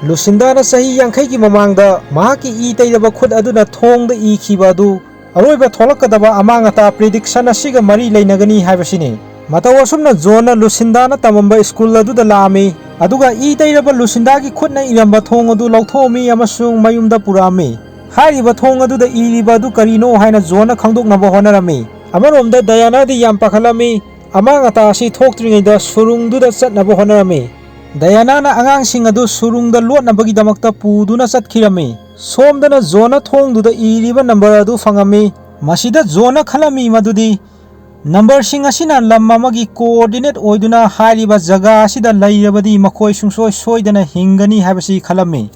ꯂꯨꯁꯤꯟꯗꯥꯅ ꯆꯍꯤ 50ꯒꯤ ꯃꯃꯥꯡꯗ ꯃꯍꯥꯛꯀꯤ ꯏ ꯇꯩꯔꯕ ꯈꯨꯠ ꯑꯗꯨꯅ ꯊꯣꯡꯗ ꯏꯈꯤꯕ ꯑꯗꯨ ꯑꯔꯣꯏꯕ ꯊꯣꯛꯂꯛꯀꯗꯕ ꯑꯃꯥꯡ ꯑꯇꯥ ꯄ꯭ꯔꯤꯗꯤꯛꯁꯟ ꯑꯁꯤꯒ ꯃꯔꯤ ꯂꯩꯅꯒꯅꯤ ꯍꯥꯏꯕꯁꯤꯅꯤ꯫ ꯃꯇꯧ ꯑꯁꯨꯝꯅ ꯖꯣꯟꯅ ꯂꯨꯁꯤꯟꯗꯥꯅ ꯇꯝꯃꯝꯕ ꯁ꯭ꯀꯨꯜ ꯑꯗꯨꯗ ꯂꯥꯛꯑꯝꯃꯤ ꯑꯗꯨꯒ ꯏ ꯇꯩꯔꯕ ꯂꯨꯁꯤꯟꯗꯥꯒꯤ ꯈꯨꯠꯅ ꯏꯔꯝꯕ ꯊꯣꯡ ꯑꯗꯨ ꯂꯧꯊꯣꯛꯑꯝꯃꯤ ꯑꯃꯁꯨꯡ ꯃꯌꯨꯝꯗ ꯄꯨꯔꯛꯑꯝꯃꯤ꯫ ꯍꯥꯏꯔꯤꯕ ꯊꯣꯡ ꯑꯗꯨꯗ ꯏꯔꯤꯕ ꯑꯗꯨ ꯀꯔꯤꯅꯣ ꯍꯥꯏꯅ ꯖꯣꯟꯅ ꯈꯪꯗꯣꯛꯅꯕ ꯍꯣꯠꯅꯔꯝꯃꯤ꯫ ꯑꯃꯔꯣꯝꯗ ꯗꯌꯥꯅꯥꯗꯤ ꯌꯥꯝ ꯄꯥꯈꯠꯂꯝꯃꯤ꯫ ꯑꯃꯥꯡ ꯑꯇꯥ ꯑꯁꯤ ꯊꯣꯛꯇ꯭ꯔꯤꯉꯩꯗ ꯁꯨꯔꯨꯡꯗꯨꯗ ꯆꯠꯅꯕ ꯍꯣꯠꯅꯔꯝꯃꯤ꯫ ꯗꯌꯥꯅꯥꯅ ꯑꯉꯥꯡꯁꯤꯡ ꯑꯗꯨ ꯁꯨꯔꯨꯡꯗ ꯂꯣꯠꯅꯕꯒꯤꯗꯃꯛꯇ ꯄꯨꯗꯨꯅ ꯆꯠꯈꯤꯔꯝꯃꯤ꯫ ꯁꯣꯝꯗꯅ ꯖꯣꯟꯅ ꯊꯣꯡꯗꯨꯗ ꯏꯔꯤꯕ ꯅꯝꯕꯔ ꯑꯗꯨ ꯐꯪꯉꯝꯃꯤ꯫ ꯃꯁꯤꯗ ꯖꯣꯟꯅ ꯈꯜꯂꯝꯃꯤ ꯃꯗꯨꯗꯤ ꯅꯝꯕꯔꯁꯤꯡ ꯑꯁꯤꯅ ꯂꯝ ꯑꯃꯒꯤ ꯀꯣꯑꯣꯔꯗꯤꯅꯦꯠ ꯑꯣꯏꯗꯨꯅ ꯍꯥꯏꯔꯤꯕ ꯖꯒꯥ ꯑꯁꯤꯗ ꯂꯩꯔꯕꯗꯤ ꯃꯈꯣꯏ ꯁꯨꯡꯁꯣꯏ ꯁꯣꯏꯗꯅ ꯍꯤꯡꯒꯅꯤ ꯍꯥꯏꯕꯁꯤ ꯈꯜꯂꯝꯃꯤ꯫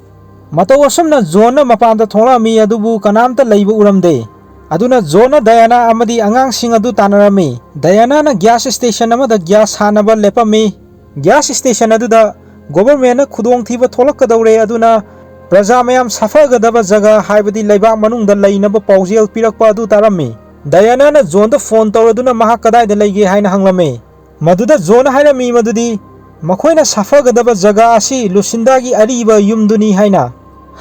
ꯃꯇꯧ ꯑꯁꯨꯝꯅ ꯖꯣꯟꯅ ꯃꯄꯥꯟꯗ ꯊꯣꯛꯂꯛꯑꯝꯃꯤ ꯑꯗꯨꯕꯨ ꯀꯅꯥꯝꯇ ꯂꯩꯕ ꯎꯔꯝꯗꯦ꯫ ꯑꯗꯨꯅ ꯖꯣꯟꯅ ꯗꯌꯥꯅꯥ ꯑꯃꯗꯤ ꯑꯉꯥꯡꯁꯤꯡ ꯑꯗꯨ ꯇꯥꯟꯅꯔꯝꯃꯤ꯫ ꯗꯌꯥꯅꯥꯅ ꯒ꯭ꯌꯥꯁ ꯁ꯭ꯇꯦꯁꯟ ꯑꯃꯗ ꯒ꯭ꯌꯥꯁ ꯍꯥꯟꯅꯕ ꯂꯦꯞꯄꯝꯃꯤ꯫ ꯒ꯭ꯌꯥꯁ ꯁ꯭ꯇꯦꯁꯟ ꯑꯗꯨꯗ ꯒꯣꯚꯔꯟꯃꯦꯟꯠꯅ ꯈꯨꯗꯣꯡꯊꯤꯕ ꯊꯣꯛꯂꯛꯀꯗꯧꯔꯦ ꯑꯗꯨꯅ ꯄ꯭ꯔꯖꯥ ꯃꯌꯥꯝ ꯁꯥꯐꯒꯗꯕ ꯖꯒꯥ ꯍꯥꯏꯕꯗꯤ ꯂꯩꯕꯥꯛ ꯃꯅꯨꯡꯗ ꯂꯩꯅꯕ ꯄꯥꯎꯖꯦꯜ ꯄꯤꯔꯛꯄ ꯑꯗꯨ ꯇꯥꯔꯝꯃꯤ꯫ ꯗꯌꯥꯅꯥꯅ ꯖꯣꯟꯗ ꯐꯣꯟ ꯇꯧꯔꯗꯨꯅ ꯃꯍꯥꯛ ꯀꯗꯥꯏꯗ ꯂꯩꯒꯦ ꯍꯥꯏꯅ ꯍꯪꯂꯝꯃꯤ꯫ ꯃꯗꯨꯗ ꯖꯣꯟꯅ ꯍꯥꯏꯔꯝꯃꯤ ꯃꯗꯨꯗꯤ ꯃꯈꯣꯏꯅ ꯁꯥꯐꯒꯗꯕ ꯖꯒꯥ ꯑꯁꯤ ꯂꯨꯁꯤꯟꯗꯥꯒꯤ ꯑꯔꯤꯕ ꯌꯨꯝꯗꯨꯅꯤ ꯍꯥꯏꯅ꯫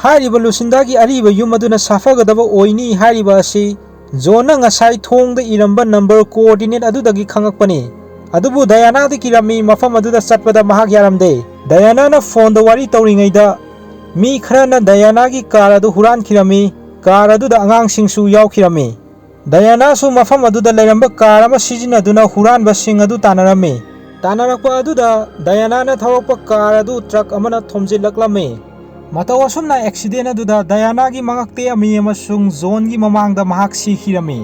ꯍꯥꯏꯔꯤꯕ ꯂꯨꯁꯤꯟꯗꯥꯒꯤ ꯑꯔꯤꯕ ꯌꯨꯝ ꯑꯗꯨꯅ ꯁꯥꯐꯒꯗꯕ ꯑꯣꯏꯅꯤ ꯍꯥꯏꯔꯤꯕ ꯑꯁꯤ ꯖꯣꯟꯅ ꯉꯁꯥꯏ ꯊꯣꯡꯗ ꯏꯔꯝꯕ ꯅꯝꯕꯔ ꯀꯣꯑꯣꯔꯗꯤꯅꯦꯠ ꯑꯗꯨꯗꯒꯤ ꯈꯪꯂꯛꯄꯅꯤ꯫ ꯑꯗꯨꯕꯨ ꯗꯌꯥꯅꯥꯗꯤ ꯀꯤꯔꯝꯃꯤ꯫ ꯃꯐꯝ ꯑꯗꯨꯗ ꯆꯠꯄꯗ ꯃꯍꯥꯛ ꯌꯥꯔꯝꯗꯦ꯫ ꯗꯌꯥꯅꯥꯅ ꯐꯣꯟꯗ ꯋꯥꯔꯤ ꯇꯧꯔꯤꯉꯩꯗ ꯃꯤ ꯈꯔꯅ ꯗꯌꯥꯅꯥꯒꯤ ꯀꯥꯔ ꯑꯗꯨ ꯍꯨꯔꯥꯟꯈꯤꯔꯝꯃꯤ꯫ ꯀꯥꯔ ꯑꯗꯨꯗ ꯑꯉꯥꯡꯁꯤꯡꯁꯨ ꯌꯥꯎꯈꯤꯔꯝꯃꯤ꯫ ꯗꯌꯥꯅꯥꯁꯨ ꯃꯐꯝ ꯑꯗꯨꯗ ꯂꯩꯔꯝꯕ ꯀꯥꯔ ꯑꯃ ꯁꯤꯖꯤꯟꯅꯗꯨꯅ ꯍꯨꯔꯥꯟꯕꯁꯤꯡ ꯑꯗꯨ ꯇꯥꯟꯅꯔꯝꯃꯤ꯫ ꯇꯥꯟꯅꯔꯛꯄ ꯑꯗꯨꯗ ꯗꯌꯥꯅꯥꯅ ꯊꯧꯔꯛꯄ ꯀꯥꯔ ꯑꯗꯨ ꯇ꯭ꯔꯛ ꯑꯃꯅ ꯊꯣꯝꯖꯤꯜꯂꯛꯂꯝꯃꯤ꯫ ꯃꯇꯧ ꯑꯁꯨꯝꯅ ꯑꯦꯛꯁꯤꯗꯦꯟꯠ ꯑꯗꯨꯗ ꯗꯌꯥꯅꯥꯒꯤ ꯃꯉꯛ ꯇꯦꯛꯑꯝꯃꯤ ꯑꯃꯁꯨꯡ ꯖꯣꯟꯒꯤ ꯃꯃꯥꯡꯗ ꯃꯍꯥꯛ ꯁꯤꯈꯤꯔꯝꯃꯤ꯫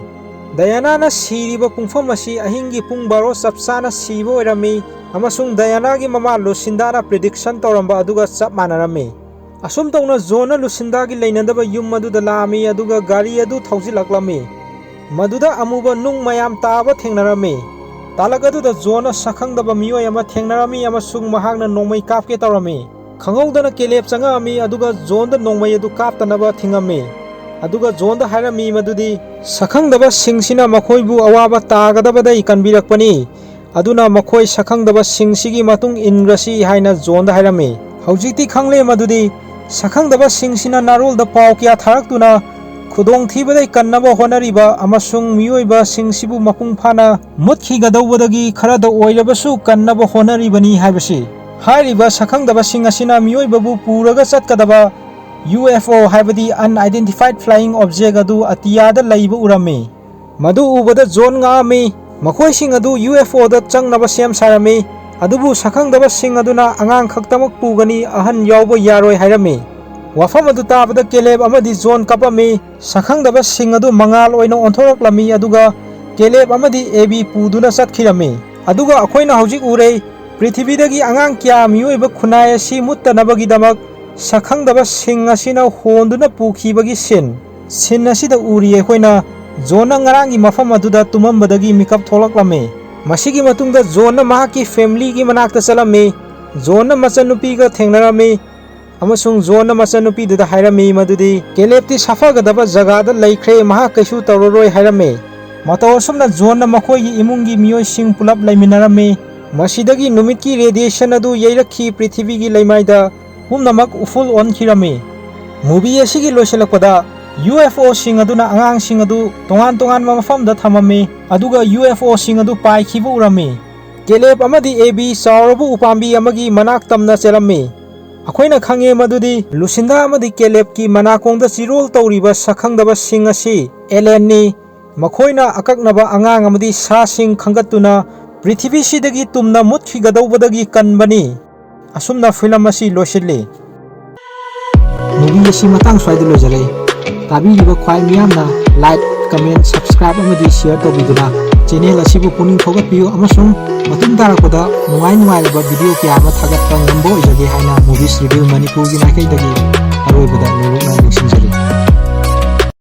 ꯗꯌꯥꯅꯥꯅ ꯁꯤꯔꯤꯕ ꯄꯨꯡꯐꯝ ꯑꯁꯤ ꯑꯍꯤꯡꯒꯤ ꯄꯨꯡ 12 ꯆꯞ ꯆꯥꯅ ꯁꯤꯕ ꯑꯣꯏꯔꯝꯃꯤ ꯑꯃꯁꯨꯡ ꯗꯌꯥꯅꯥꯒꯤ ꯃꯃꯥ ꯂꯨꯁꯤꯟꯗꯥꯅ ꯄ꯭ꯔꯤꯗꯤꯛꯁꯟ ꯇꯧꯔꯝꯕ ꯑꯗꯨꯒ ꯆꯞ ꯃꯥꯟꯅꯔꯝꯃꯤ꯫ ꯑꯁꯨꯝ ꯇꯧꯅ ꯖꯣꯟꯅ ꯂꯨꯁꯤꯟꯗꯥꯒꯤ ꯂꯩꯅꯗꯕ ꯌꯨꯝ ꯑꯗꯨꯗ ꯂꯥꯛꯑꯝꯃꯤ ꯑꯗꯨꯒ ꯒꯥꯔꯤ ꯑꯗꯨ ꯊꯧꯖꯤꯜꯂꯛꯂꯝꯃꯤ꯫ ꯃꯗꯨꯗ ꯑꯃꯨꯕ ꯅꯨꯡ ꯃꯌꯥꯝ ꯇꯥꯕ ꯊꯦꯡꯅꯔꯝꯃꯤ꯫ ꯇꯥꯂꯛ ꯑꯗꯨꯗ ꯖꯣꯟꯅ ꯁꯛꯈꯪꯗꯕ ꯃꯤꯑꯣꯏ ꯑꯃ ꯊꯦꯡꯅꯔꯝꯃꯤ ꯑꯃꯁꯨꯡ ꯃꯍꯥꯛꯅ ꯅꯣꯡꯃꯩ ꯀꯥꯞꯀꯦ ꯇꯧꯔꯝꯃꯤ꯫ ꯈꯪꯍꯧꯗꯅ ꯀꯦꯂꯦꯕ ꯆꯪꯉꯛꯑꯝꯃꯤ ꯑꯗꯨꯒ ꯖꯣꯟꯗ ꯅꯣꯡꯃꯩ ꯑꯗꯨ ꯀꯥꯞꯇꯅꯕ ꯊꯤꯡꯉꯝꯃꯤ꯫ ꯑꯗꯨꯒ ꯖꯣꯟꯗ ꯍꯥꯏꯔꯝꯃꯤ ꯃꯗꯨꯗꯤ ꯁꯛꯈꯪꯗꯕꯁꯤꯡꯁꯤꯅ ꯃꯈꯣꯏꯕꯨ ꯑꯋꯥꯕ ꯇꯥꯒꯗꯕꯗꯩ ꯀꯟꯕꯤꯔꯛꯄꯅꯤ ꯑꯗꯨꯅ ꯃꯈꯣꯏ ꯁꯛꯈꯪꯗꯕꯁꯤꯡꯁꯤꯒꯤ ꯃꯇꯨꯡ ꯏꯟꯈ꯭ꯔꯁꯤ ꯍꯥꯏꯅ ꯖꯣꯟꯗ ꯍꯥꯏꯔꯝꯃꯤ꯫ ꯍꯧꯖꯤꯛꯇꯤ ꯈꯪꯂꯦ ꯃꯗꯨꯗꯤ ꯁꯛꯈꯪꯗꯕꯁꯤꯡꯁꯤꯅ ꯅꯥꯔꯣꯜꯗ ꯄꯥꯎ ꯀꯌꯥ ꯊꯥꯔꯛꯇꯨꯅ ꯈꯨꯗꯣꯡꯊꯤꯕꯗꯩ ꯀꯟꯅꯕ ꯍꯣꯠꯅꯔꯤꯕ ꯑꯃꯁꯨꯡ ꯃꯤꯑꯣꯏꯕꯁꯤꯡꯁꯤꯕꯨ ꯃꯄꯨꯡ ꯐꯥꯅ ꯃꯨꯠꯈꯤꯒꯗꯧꯕꯗꯒꯤ ꯈꯔꯗ ꯑꯣꯏꯔꯕꯁꯨ ꯀꯟꯅꯕ ꯍꯣꯠꯅꯔꯤꯕꯅꯤ ꯍꯥꯏꯕꯁꯤ ꯍꯥꯏꯔꯤꯕ ꯁꯛꯈꯪꯗꯕꯁꯤꯡ ꯑꯁꯤꯅ ꯃꯤꯑꯣꯏꯕꯕꯨ ꯄꯨꯔꯒ ꯆꯠꯀꯗꯕ UFO ꯍꯥꯏꯕꯗꯤ Unidentified Flying Object ꯑꯗꯨ ꯑꯇꯤꯌꯥꯗ ꯂꯩꯕ ꯎꯔꯝꯃꯤ꯫ ꯃꯗꯨ ꯎꯕꯗ ꯖꯣꯟ ꯉꯛꯑꯝꯃꯤ꯫ ꯃꯈꯣꯏꯁꯤꯡ ꯑꯗꯨ UFOꯗ ꯆꯪꯅꯕ ꯁꯦꯝ ꯁꯥꯔꯝꯃꯤ꯫ ꯑꯗꯨꯕꯨ ꯁꯛꯈꯪꯗꯕꯁꯤꯡ ꯑꯗꯨꯅ ꯑꯉꯥꯡ ꯈꯛꯇꯃꯛ ꯄꯨꯒꯅꯤ, ꯑꯍꯟ ꯌꯥꯎꯕ ꯌꯥꯔꯣꯏ ꯍꯥꯏꯔꯝꯃꯤ꯫ ꯋꯥꯐꯝ ꯑꯗꯨ ꯇꯥꯕꯗ ꯀꯦꯂꯦꯕ ꯑꯃꯗꯤ ꯖꯣꯟ ꯀꯞꯄꯝꯃꯤ꯫ ꯁꯛꯈꯪꯗꯕꯁꯤꯡ ꯑꯗꯨ ꯃꯉꯥꯜ ꯑꯣꯏꯅ ꯑꯣꯟꯊꯣꯔꯛꯂꯝꯃꯤ ꯑꯗꯨꯒ ꯀꯦꯂꯦꯕ ꯑꯃꯗꯤ ꯑꯦꯕꯤ ꯄꯨꯗꯨꯅ ꯆꯠꯈꯤꯔꯝꯃꯤ꯫ ꯑꯗꯨꯒ ꯑꯩꯈꯣꯏꯅ ꯍꯧꯖꯤꯛ ꯎꯔꯦ ꯄ꯭ꯔꯤꯊꯤꯕꯤꯗꯒꯤ ꯑꯉꯥꯡ ꯀꯌꯥ ꯃꯤꯑꯣꯏꯕ ꯈꯨꯟꯅꯥꯏ ꯑꯁꯤ ꯃꯨꯠꯇꯅꯕꯒꯤꯗꯃꯛ ꯁꯛꯈꯪꯗꯕꯁꯤꯡ ꯑꯁꯤꯅ ꯍꯣꯟꯗꯨꯅ ꯄꯨꯈꯤꯕꯒꯤ ꯁꯤꯟ ꯑꯁꯤꯗ ꯎꯔꯤ ꯑꯩꯈꯣꯏꯅ ꯖꯣꯟꯅ ꯉꯔꯥꯡꯒꯤ ꯃꯐꯝ ꯑꯗꯨꯗ ꯇꯨꯝꯃꯝꯕꯗꯒꯤ ꯃꯤꯀꯞ ꯊꯣꯛꯂꯛꯂꯝꯃꯤ꯫ ꯃꯁꯤꯒꯤ ꯃꯇꯨꯡꯗ ꯖꯣꯟꯅ ꯃꯍꯥꯛꯀꯤ ꯐꯦꯃꯤꯂꯤꯒꯤ ꯃꯅꯥꯛꯇ ꯆꯠꯂꯝꯃꯤ꯫ ꯖꯣꯟꯅ ꯃꯆꯟꯅꯨꯄꯤꯒ ꯊꯦꯡꯅꯔꯝꯃꯤ ꯑꯃꯁꯨꯡ ꯖꯣꯟꯅ ꯃꯆꯟꯅꯨꯄꯤꯗꯨꯗ ꯍꯥꯏꯔꯝꯃꯤ ꯃꯗꯨꯗꯤ ꯀꯦꯂꯦꯕꯇꯤ ꯁꯥꯐꯒꯗꯕ ꯖꯒꯥꯗ ꯂꯩꯈ꯭ꯔꯦ, ꯃꯍꯥꯛ ꯀꯩꯁꯨ ꯇꯧꯔꯔꯣꯏ ꯍꯥꯏꯔꯝꯃꯤ꯫ ꯃꯇꯧ ꯑꯁꯨꯝꯅ ꯖꯣꯟꯅ ꯃꯈꯣꯏꯒꯤ ꯏꯃꯨꯡꯒꯤ ꯃꯤꯑꯣꯏꯁꯤꯡ ꯄꯨꯂꯞ ꯂꯩꯃꯤꯟꯅꯔꯝꯃꯤ꯫ ꯃꯁꯤꯗꯒꯤ ꯅꯨꯃꯤꯠꯀꯤ ꯔꯦꯗꯤꯌꯦꯁꯟ ꯑꯗꯨ ꯌꯩꯔꯛꯈꯤ ꯄ꯭ꯔꯤꯊꯤꯕꯤꯒꯤ ꯂꯩꯃꯥꯏꯗ ꯄꯨꯝꯅꯃꯛ ꯎꯐꯨꯜ ꯑꯣꯟꯈꯤꯔꯝꯃꯤ꯫ ꯃꯨꯚꯤ ꯑꯁꯤꯒꯤ ꯂꯣꯏꯁꯤꯜꯂꯛꯄꯗ UFOꯁꯤꯡ ꯑꯗꯨꯅ ꯑꯉꯥꯡꯁꯤꯡ ꯑꯗꯨ ꯇꯣꯉꯥꯟ ꯇꯣꯉꯥꯟꯕ ꯃꯐꯝꯗ ꯊꯝꯃꯝꯃꯤ ꯑꯗꯨꯒ UFOꯁꯤꯡ ꯑꯗꯨ ꯄꯥꯏꯈꯤꯕ ꯎꯔꯝꯃꯤ꯫ ꯀꯦꯂꯦꯕ ꯑꯃꯗꯤ ꯑꯦꯕꯤ ꯆꯥꯎꯔꯕ ꯎꯄꯥꯝꯕꯤ ꯑꯃꯒꯤ ꯃꯅꯥꯛ ꯇꯝꯅ ꯆꯦꯜꯂꯝꯃꯤ꯫ ꯑꯩꯈꯣꯏꯅ ꯈꯪꯉꯦ ꯃꯗꯨꯗꯤ ꯂꯨꯁꯤꯟꯗꯥ ꯑꯃꯗꯤ ꯀꯦꯂꯦꯕꯀꯤ ꯃꯅꯥꯀꯣꯡꯗ ꯆꯤꯔꯣꯜ ꯇꯧꯔꯤꯕ ꯁꯛꯈꯪꯗꯕꯁꯤꯡ ꯑꯁꯤ ꯑꯦꯂꯦꯟꯅꯤ꯫ ꯃꯈꯣꯏꯅ ꯑꯀꯛꯅꯕ ꯑꯉꯥꯡ ꯑꯃꯗꯤ ꯁꯥꯁꯤꯡ ꯈꯟꯒꯠꯇꯨꯅ ꯄ꯭ꯔꯤꯊꯤꯕꯤꯁꯤꯗꯒꯤ ꯇꯨꯝꯅ ꯃꯨꯠꯈꯤꯒꯗꯧꯕꯗꯒꯤ ꯀꯟꯕꯅꯤ꯫ ꯑꯁꯨꯝꯅ ꯐꯤꯂꯝ ꯑꯁꯤ ꯂꯣꯏꯁꯤꯜꯂꯤ꯫ ꯃꯨꯚꯤ ꯑꯁꯤ ꯃꯇꯥꯡ ꯁ꯭ꯋꯥꯏꯗ ꯂꯣꯏꯖꯔꯦ꯫ ꯇꯥꯕꯤꯔꯤꯕ ꯈ꯭ꯋꯥꯏ ꯃꯤꯌꯥꯝꯅ ꯂꯥꯏꯛ, ꯀꯃꯦꯟ, ꯁꯕꯁꯀ꯭ꯔꯥꯏꯕ ꯑꯃꯗꯤ ꯁꯤꯌꯔ ꯇꯧꯕꯤꯗꯨꯅ ꯆꯦꯅꯦꯜ ꯑꯁꯤꯕꯨ ꯄꯨꯛꯅꯤꯡ ꯊꯧꯒꯠꯄꯤꯌꯨ ꯑꯃꯁꯨꯡ ꯃꯇꯨꯡ ꯇꯥꯔꯛꯄꯗ ꯅꯨꯡꯉꯥꯏꯔꯕ ꯚꯤꯗꯤꯑꯣ ꯀꯌꯥ ꯑꯃ ꯊꯥꯒꯠꯄ ꯉꯝꯕ ꯑꯣꯏꯖꯒꯦ ꯍꯥꯏꯅ ꯃꯨꯚꯤꯁ ꯔꯤꯚꯤꯌꯨ ꯃꯅꯤꯄꯨꯔꯒꯤ ꯃꯥꯏꯀꯩꯗꯒꯤ ꯑꯔꯣꯏꯕꯗ